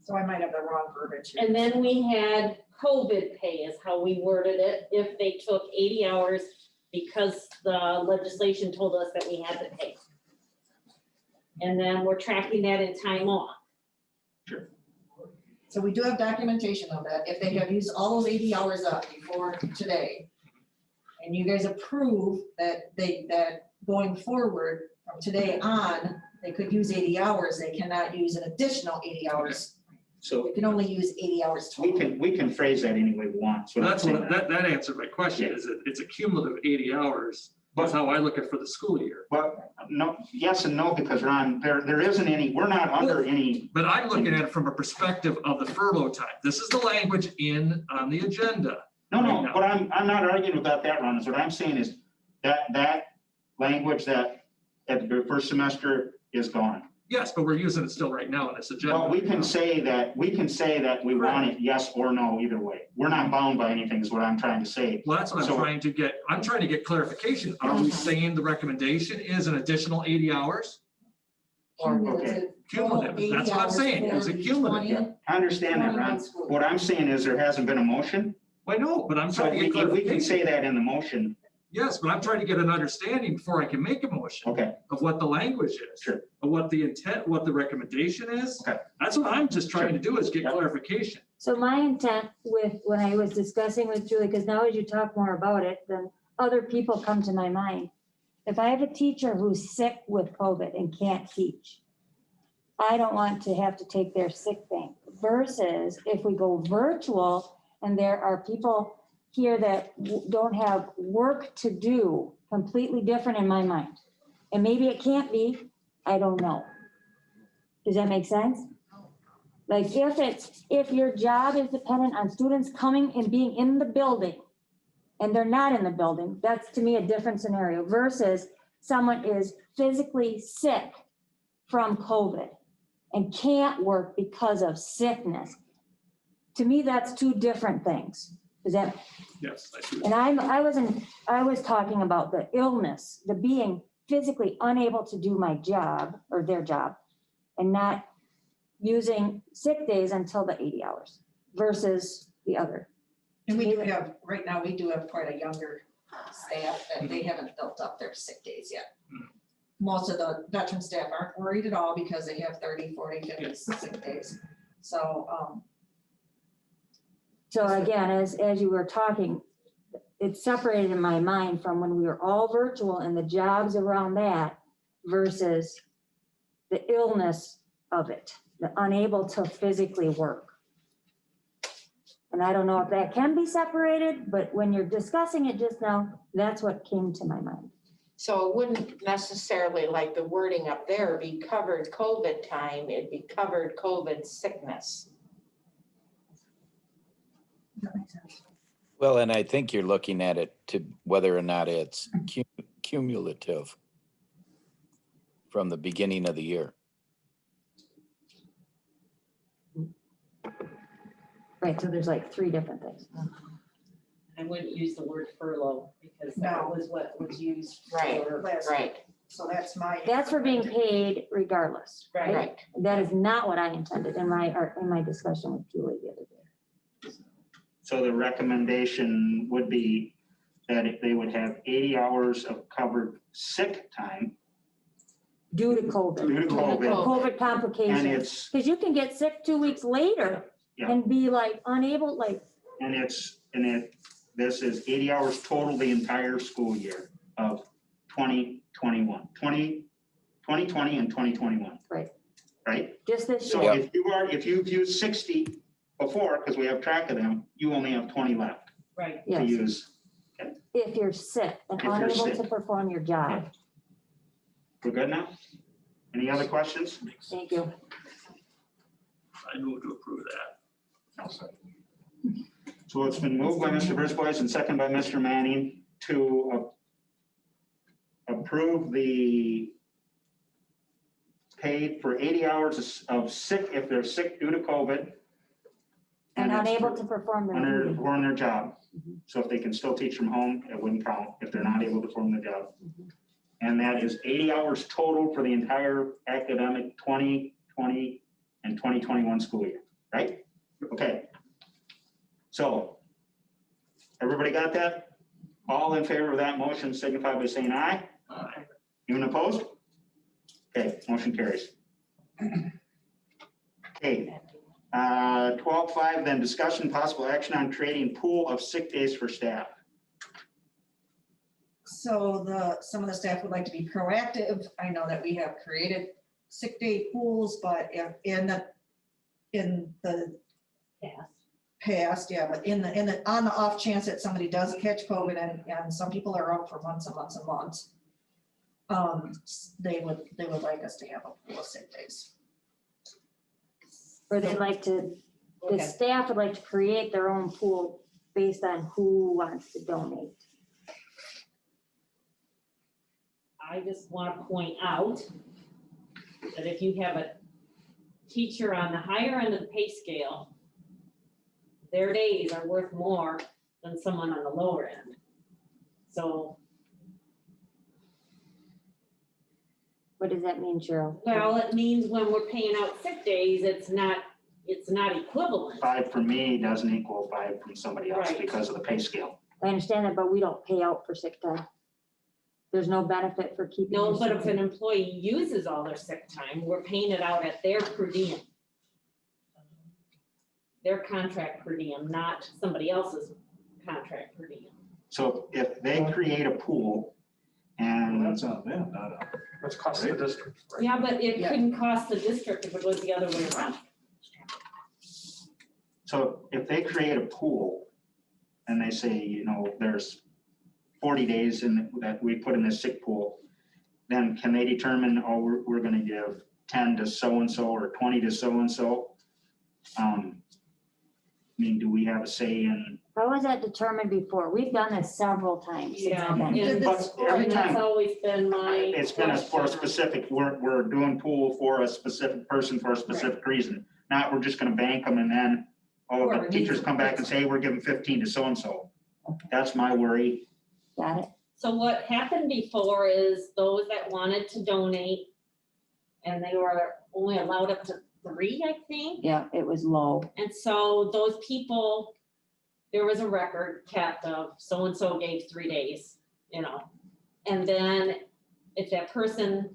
Speaker 6: So I might have the wrong verbiage.
Speaker 10: And then we had COVID pay is how we worded it, if they took 80 hours because the legislation told us that we had to pay. And then we're tracking that in time off.
Speaker 9: So we do have documentation of that. If they have used all those 80 hours up before today, and you guys approve that going forward from today on, they could use 80 hours, they cannot use an additional 80 hours.
Speaker 3: So
Speaker 9: They can only use 80 hours total.
Speaker 3: we can phrase that any way we want. So
Speaker 5: That's what, that answered my question, is it's a cumulative 80 hours. That's how I look at it for the school year.
Speaker 3: Well, no, yes and no, because Ron, there isn't any, we're not under any.
Speaker 5: But I'm looking at it from a perspective of the furlough time. This is the language on the agenda.
Speaker 3: No, but I'm not arguing about that, Ron. Is what I'm saying is that language that at the first semester is gone.
Speaker 5: Yes, but we're using it still right now in this agenda.
Speaker 3: Well, we can say that we want it yes or no either way. We're not bound by anything is what I'm trying to say.
Speaker 5: Well, that's what I'm trying to get. I'm trying to get clarification. Are we saying the recommendation is an additional 80 hours?
Speaker 9: Cumulative.
Speaker 5: Cumulative, that's what I'm saying. Is it cumulative?
Speaker 3: I understand that, Ron. What I'm saying is there hasn't been a motion.
Speaker 5: I know, but I'm
Speaker 3: So
Speaker 5: trying to get
Speaker 3: we can
Speaker 5: clarification.
Speaker 3: say that in the motion.
Speaker 5: Yes, but I'm trying to get an understanding before I can make a motion
Speaker 3: Okay,
Speaker 5: of what the language is.
Speaker 3: Sure.
Speaker 5: Of what the intent, what the recommendation is.
Speaker 3: Okay.
Speaker 5: That's what I'm just trying to do is get
Speaker 3: Yep.
Speaker 5: clarification.
Speaker 8: so my intent when I was discussing with Julie, because now as you talk more about it, then other people come to my mind. If I have a teacher who's sick with COVID and can't teach, I don't want to have to take their sick bank versus if we go virtual and there are people here that don't have work to do, completely different in my mind. And maybe it can't be, I don't know. Does that make sense? Like if your job is dependent on students coming and being in the building and they're not in the building, that's to me a different scenario versus someone is physically sick from COVID and can't work because of sickness. To me, that's 2 different things. Is that,
Speaker 5: Yes, I see.
Speaker 8: and I was talking about the illness, the being physically unable to do my job or their job and not using sick days until the 80 hours versus the other.
Speaker 6: And we do have, right now, we do have quite a younger
Speaker 9: staff that they haven't built up their sick days yet. Most of the veteran staff aren't worried at all because they have 30, 40, 50 sick days. So,
Speaker 8: So again, as you were talking, it separated in my mind from when we were all virtual and the jobs around that versus the illness of it, the unable to physically work. And I don't know if that can be separated, but when you're discussing it just now, that's what came to my mind.
Speaker 1: So it wouldn't necessarily, like the wording up there, be covered COVID time, it'd be covered COVID sickness.
Speaker 6: That makes sense.
Speaker 4: Well, and I think you're looking at it to whether or not it's cumulative from the beginning of the year.
Speaker 8: Right, so there's like three different things.
Speaker 10: I wouldn't use the word furlough because that
Speaker 6: No.
Speaker 10: was what was used.
Speaker 1: Right,
Speaker 10: for-
Speaker 1: right,
Speaker 6: So that's my.
Speaker 8: That's for being paid regardless, right?
Speaker 1: right.
Speaker 8: That is not what I intended in my discussion with Julie the other day.
Speaker 3: So the recommendation would be that if they would have 80 hours of covered sick time
Speaker 8: Due to COVID,
Speaker 3: due to COVID,
Speaker 8: COVID
Speaker 3: and
Speaker 8: complications.
Speaker 3: it's,
Speaker 8: Because you can get sick 2 weeks later
Speaker 3: Yeah.
Speaker 8: and be like unable, like,
Speaker 3: this is 80 hours total the entire school year of 2021, 2020 and 2021.
Speaker 8: Right.
Speaker 3: Right?
Speaker 8: just this
Speaker 3: So
Speaker 8: year.
Speaker 3: if you've used 60 before, because we have track of them, you only have 20 left
Speaker 10: Right.
Speaker 3: to
Speaker 8: Yes,
Speaker 3: use.
Speaker 8: if you're sick and
Speaker 3: If you're
Speaker 8: unable to
Speaker 3: sick.
Speaker 8: perform your job.
Speaker 3: We're good now? Any other questions?
Speaker 8: Thank you.
Speaker 7: I move to approve that.
Speaker 3: So it's been moved by Mr. Brisbois and second by Mr. Manning to approve the paid for 80 hours of sick, if they're sick due to COVID.
Speaker 8: And
Speaker 3: it's
Speaker 8: unable
Speaker 3: for-
Speaker 8: to perform their
Speaker 3: When they're
Speaker 8: duty.
Speaker 3: performing their job.
Speaker 8: Mhm.
Speaker 3: So if they can still teach from home, it wouldn't count if they're not able to perform their job.
Speaker 8: Mhm.
Speaker 3: And that is 80 hours total for the entire academic 2020 and 2021 school year, right? Okay. So, everybody got that? All in favor of that motion signify by saying aye.
Speaker 7: Aye.
Speaker 3: Anyone opposed? Okay, motion carries. Okay, 12.5, then discussion possible action on creating pool of sick days for staff.
Speaker 6: So some of the staff would like to be proactive. I know that we have created sick day pools, but in the past, yeah, but on the off chance that somebody does catch COVID and some people are out for months and months and months, they would like us to have a pool of sick days.
Speaker 8: Or they'd like to, the
Speaker 10: Okay.
Speaker 8: staff would like to create their own pool based on who wants to donate.
Speaker 10: I just want to point out that if you have a teacher on the higher end of the pay scale, their days are worth more than someone on the lower end. So,
Speaker 8: What does that mean, Cheryl?
Speaker 10: well, it means when we're paying out sick days, it's not equivalent.
Speaker 3: 5 from me doesn't equal 5 from somebody else
Speaker 10: Right.
Speaker 3: because of the pay scale.
Speaker 8: I understand that, but we don't pay out for sick time. There's no benefit for keeping.
Speaker 10: No,
Speaker 8: your
Speaker 10: but
Speaker 8: sick
Speaker 10: if an
Speaker 8: time.
Speaker 10: employee uses all their sick time, we're paying it out at their per diem. Their contract per diem, not somebody else's contract per diem.
Speaker 3: So if they create a pool
Speaker 2: Well,
Speaker 3: and
Speaker 2: that's on them, not on.
Speaker 5: What's cost of the district, right?
Speaker 10: Yeah, but it
Speaker 6: Yeah.
Speaker 10: couldn't cost the district if it was the other way around.
Speaker 3: so if they create a pool and they say, there's 40 days that we put in this sick pool, then can they determine, oh, we're gonna give 10 to so-and-so or 20 to so-and-so? Do we have a say in?
Speaker 8: How was that determined before? We've done this several times. since
Speaker 10: Yeah,
Speaker 8: I've been here.
Speaker 10: and
Speaker 3: But every
Speaker 10: and
Speaker 3: time-
Speaker 10: that's always been my
Speaker 3: It's been for a
Speaker 10: question.
Speaker 3: specific, we're doing pool for a specific person for a specific reason. Not, we're just gonna bank them and then,
Speaker 9: Whoever
Speaker 3: the teachers
Speaker 9: needs
Speaker 3: come back and
Speaker 9: it.
Speaker 3: say, we're giving 15 to so-and-so.
Speaker 8: Okay.
Speaker 3: That's my worry.
Speaker 8: Got it?
Speaker 10: So what happened before is those that wanted to donate, and they were only allowed up to 3, I think.
Speaker 8: Yeah, it was low.
Speaker 10: And so those people there was a record kept of so-and-so gave 3 days, and then if that person,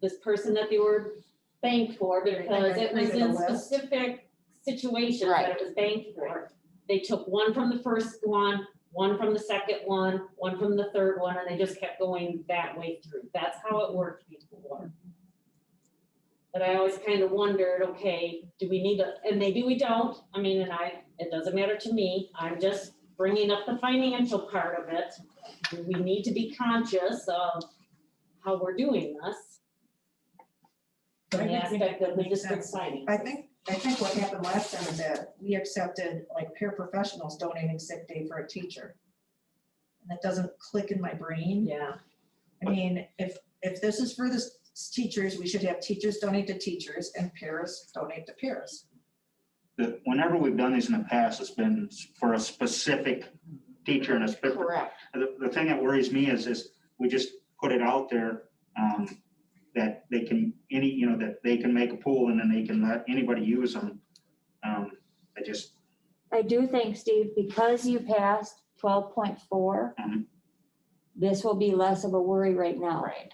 Speaker 10: this person that they were banked for, because it was in specific situations that it was banked for, they took one from the first one from the second one from the third one, and they just kept going that way through. That's how it worked before. But I always kind of wondered, okay, do we need to, and maybe we don't. I mean, it doesn't matter to me. I'm just bringing up the financial part of it. We need to be conscious of how we're doing this. From the aspect of the district signing.
Speaker 6: I think what happened last time is that we accepted like paraprofessionals donating sick day for a teacher. And that doesn't click in my brain.
Speaker 10: Yeah.
Speaker 6: I mean, if this is for the teachers, we should have teachers donate to teachers and paras donate to paras.
Speaker 3: Whenever we've done these in the past, it's been for a specific teacher and a specific.
Speaker 1: Correct.
Speaker 3: The thing that worries me is we just put it out there, that they can, that they can make a pool and then they can let anybody use them.
Speaker 8: I do think, Steve, because you passed 12.4, this will be less of a worry right now.
Speaker 1: Right.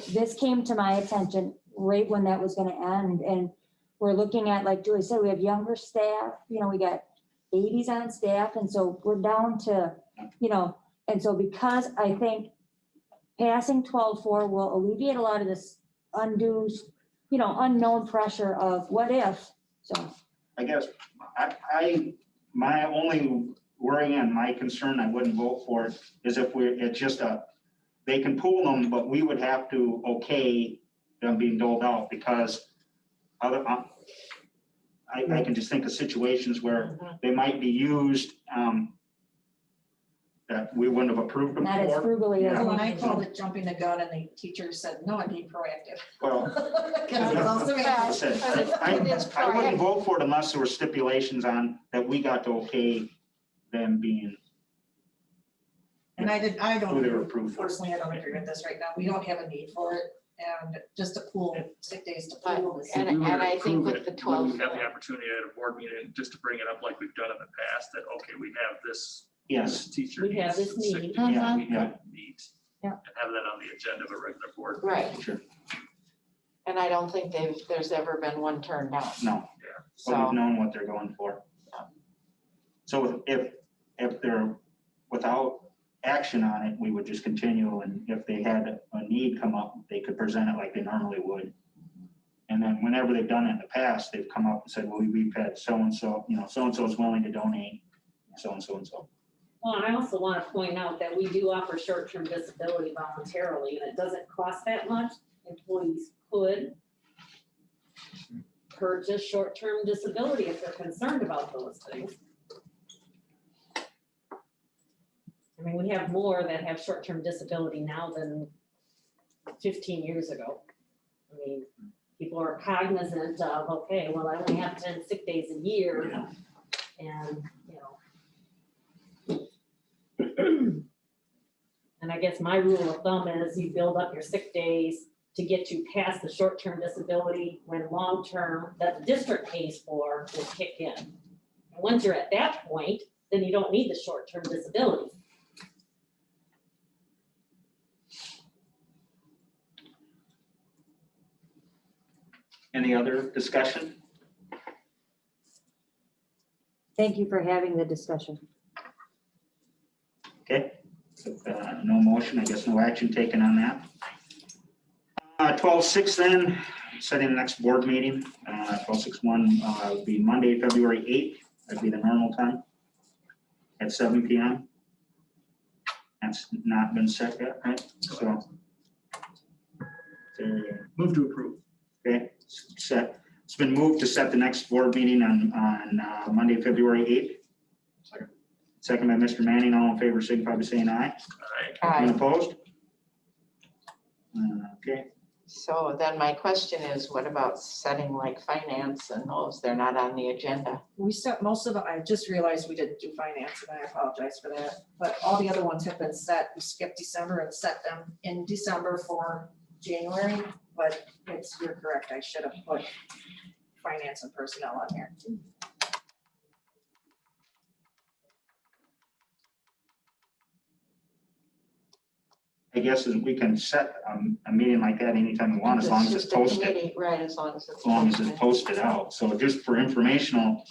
Speaker 8: This came to my attention right when that was gonna end, and we're looking at, like Julie said, we have younger staff, we got 80s on staff, and so we're down to, and so because I think passing 12.4 will alleviate a lot of this undue, unknown pressure of what if, so.
Speaker 3: I guess, my only worry and my concern, I wouldn't vote for it, is if it's just they can pool them, but we would have to okay them being doled out, because I can just think of situations where they might be used, that we wouldn't have approved them
Speaker 8: Not as
Speaker 3: for.
Speaker 8: frugally as.
Speaker 3: Yeah.
Speaker 6: When I called it jumping the gun and the teacher said, no, I'm being proactive.
Speaker 3: Well,
Speaker 6: Because it's also
Speaker 3: like I said, I wouldn't vote for it unless there were stipulations on that we got to okay them being.
Speaker 6: And I
Speaker 3: Who they were
Speaker 6: don't,
Speaker 3: approved for.
Speaker 6: personally, I don't agree with this right now. We don't have a need for it. And just to pool sick days to pool. is-
Speaker 1: And I think with the 12.
Speaker 7: We have the opportunity at a board meeting, just to bring it up like we've done in the past, that, okay, we have this.
Speaker 3: Yes.
Speaker 7: Teacher.
Speaker 10: We have
Speaker 7: needs
Speaker 10: this
Speaker 7: sick
Speaker 10: need.
Speaker 7: day, we
Speaker 3: Yeah.
Speaker 7: could meet.
Speaker 8: Yeah.
Speaker 7: And have that on the agenda of a regular board.
Speaker 1: Right.
Speaker 3: Sure.
Speaker 1: And I don't think there's ever been one turned down.
Speaker 3: No, but we've
Speaker 1: So,
Speaker 3: known what they're going for. So if they're without action on it, we would just continue, and if they had a need come up, they could present it like they normally would. And then whenever they've done it in the past, they've come up and said, well, we've had so-and-so, so-and-so is willing to donate, so-and-so and so.
Speaker 10: Well, I also want to point out that we do offer short-term disability voluntarily, and it doesn't cost that much. Employees could purchase short-term disability if they're concerned about those things. I mean, we have more that have short-term disability now than 15 years ago. I mean, people are cognizant of, okay, well, I only have 10 sick days a year, and, and I guess my rule of thumb is you build up your sick days to get you past the short-term disability when long-term that the district pays for will kick in. And once you're at that point, then you don't need the short-term disability.
Speaker 3: Any other discussion?
Speaker 8: Thank you for having the discussion.
Speaker 3: Okay, no motion, I guess no action taken on that. 12/6 then, setting the next board meeting, 12/6/1 would be Monday, February 8th, that'd be the normal time at 7 p.m. That's not been set yet, right? So.
Speaker 7: Move to approve.
Speaker 3: Okay, set, it's been moved to set the next board meeting on Monday, February 8th. Second by Mr. Manning, all in favor, signify by saying aye. Anyone opposed? Okay,
Speaker 1: so then my question is, what about setting like finance and those? They're not on the agenda.
Speaker 6: We set most of them, I just realized we didn't do finance and I apologize for that. But all the other ones have been set. We skipped December and set them in December for January. But you're correct, I should have put finance and personnel on here.
Speaker 3: I guess is we can set a meeting like that anytime we want, as long as it's
Speaker 1: just a
Speaker 3: posted.
Speaker 1: committee, right, as long as it's.
Speaker 3: As long as it's posted out. So just for informational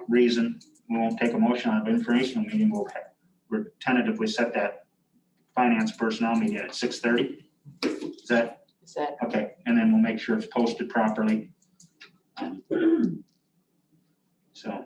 Speaker 3: reason, we won't take a motion on an informational meeting. We'll tentatively set that finance personnel meeting at 6:30. Is that
Speaker 1: Is that,
Speaker 3: okay? And then we'll make sure it's posted properly. So.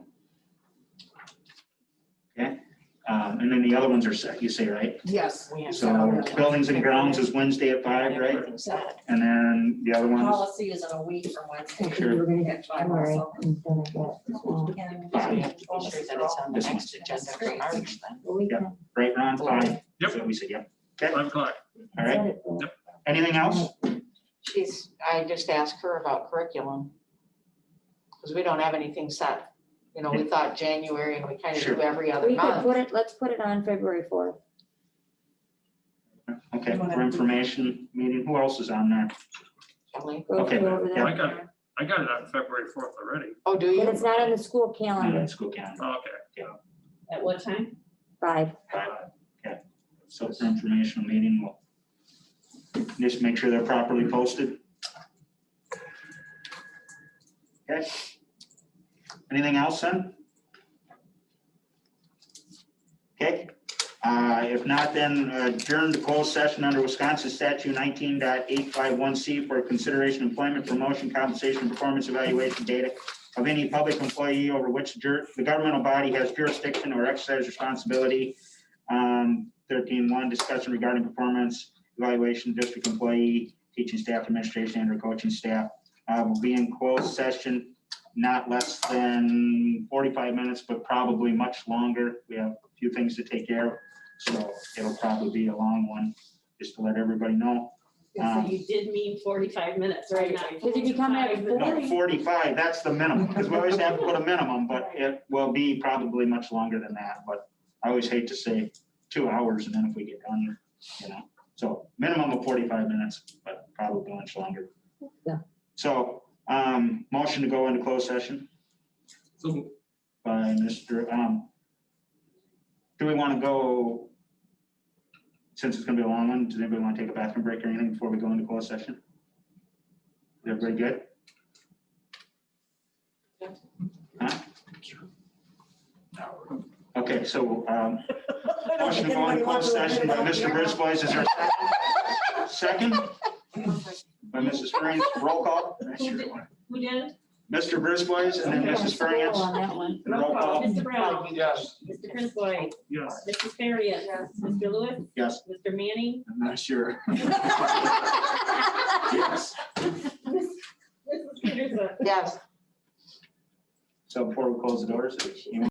Speaker 3: Okay, and then the other ones are set, you say, right?
Speaker 6: Yes.
Speaker 1: we have.
Speaker 3: So buildings and grounds is Wednesday at 5, right?
Speaker 1: Everything's set.
Speaker 3: And then the other ones,
Speaker 9: Policy is in a week from Wednesday.
Speaker 3: Sure.
Speaker 8: We're gonna
Speaker 9: At
Speaker 8: get
Speaker 9: 5
Speaker 8: January
Speaker 9: also.
Speaker 8: instead of that.
Speaker 1: So we have to be sure that it's on the
Speaker 3: This one.
Speaker 1: next agenda for March then.
Speaker 8: The weekend.
Speaker 3: right, Ron? 5?
Speaker 5: Yep.
Speaker 3: So we said, yep. Okay,
Speaker 5: 5 o'clock.
Speaker 3: all right. Anything else?
Speaker 1: I just asked her about curriculum. Because we don't have anything set. You know, we thought January and we kind of
Speaker 3: Sure.
Speaker 1: do every other
Speaker 8: We could
Speaker 1: month.
Speaker 8: put it, let's put it on February 4th.
Speaker 3: Okay, for information meeting, who else is on there?
Speaker 1: Kelly.
Speaker 8: Go
Speaker 3: Okay,
Speaker 8: over
Speaker 3: yeah.
Speaker 5: I got
Speaker 8: there.
Speaker 5: I got it on February 4th already.
Speaker 1: Oh, do
Speaker 8: But
Speaker 1: you?
Speaker 8: it's not on the school
Speaker 3: Not
Speaker 8: calendar.
Speaker 3: in school calendar.
Speaker 5: Oh, okay.
Speaker 10: At what time?
Speaker 8: 5.
Speaker 3: Okay, so for informational meeting, we'll just make sure they're properly posted. Okay. Anything else then? Okay, if not, then adjourn to closed session under Wisconsin statute 19.851C for consideration, employment, promotion, compensation, and performance evaluation data of any public employee over which the governmental body has jurisdiction or exercise responsibility. 13.1, discussion regarding performance evaluation, district employee, teaching staff, administration, and or coaching staff. Will be in closed session, not less than 45 minutes, but probably much longer. We have a few things to take care of, so it'll probably be a long one, just to let everybody know.
Speaker 10: So you did mean 45 minutes, right? Not
Speaker 8: Because if you come at
Speaker 10: 45.
Speaker 3: No, 45, that's the minimum, because we always have to put a minimum, but it will be probably much longer than that. But I always hate to say 2 hours, and then if we get done, you know, so minimum of 45 minutes, but probably much longer.
Speaker 8: Yeah.
Speaker 3: So, motion to go into closed session
Speaker 5: So
Speaker 3: by Mr. Do we want to go, since it's gonna be a long one, does anybody want to take a bathroom break or anything before we go into closed session? Is everybody good? Huh? Okay, so, motion to go into closed session by Mr. Brisbois, is there a second? By Mrs. Springs, roll call.
Speaker 10: Who did?
Speaker 3: Mr. Brisbois and then Mrs. Springs.
Speaker 8: On that one.
Speaker 3: And roll call.
Speaker 10: Mr. Brown.
Speaker 5: yes.
Speaker 10: Mr. Prince
Speaker 5: Yes.
Speaker 10: Mrs. Farias. Mr. Lewis.
Speaker 3: Yes.
Speaker 10: Mr. Manning.
Speaker 2: I'm not sure.
Speaker 3: Yes.
Speaker 10: Mrs. Peterson.
Speaker 1: Yes.
Speaker 3: So before we close the doors, you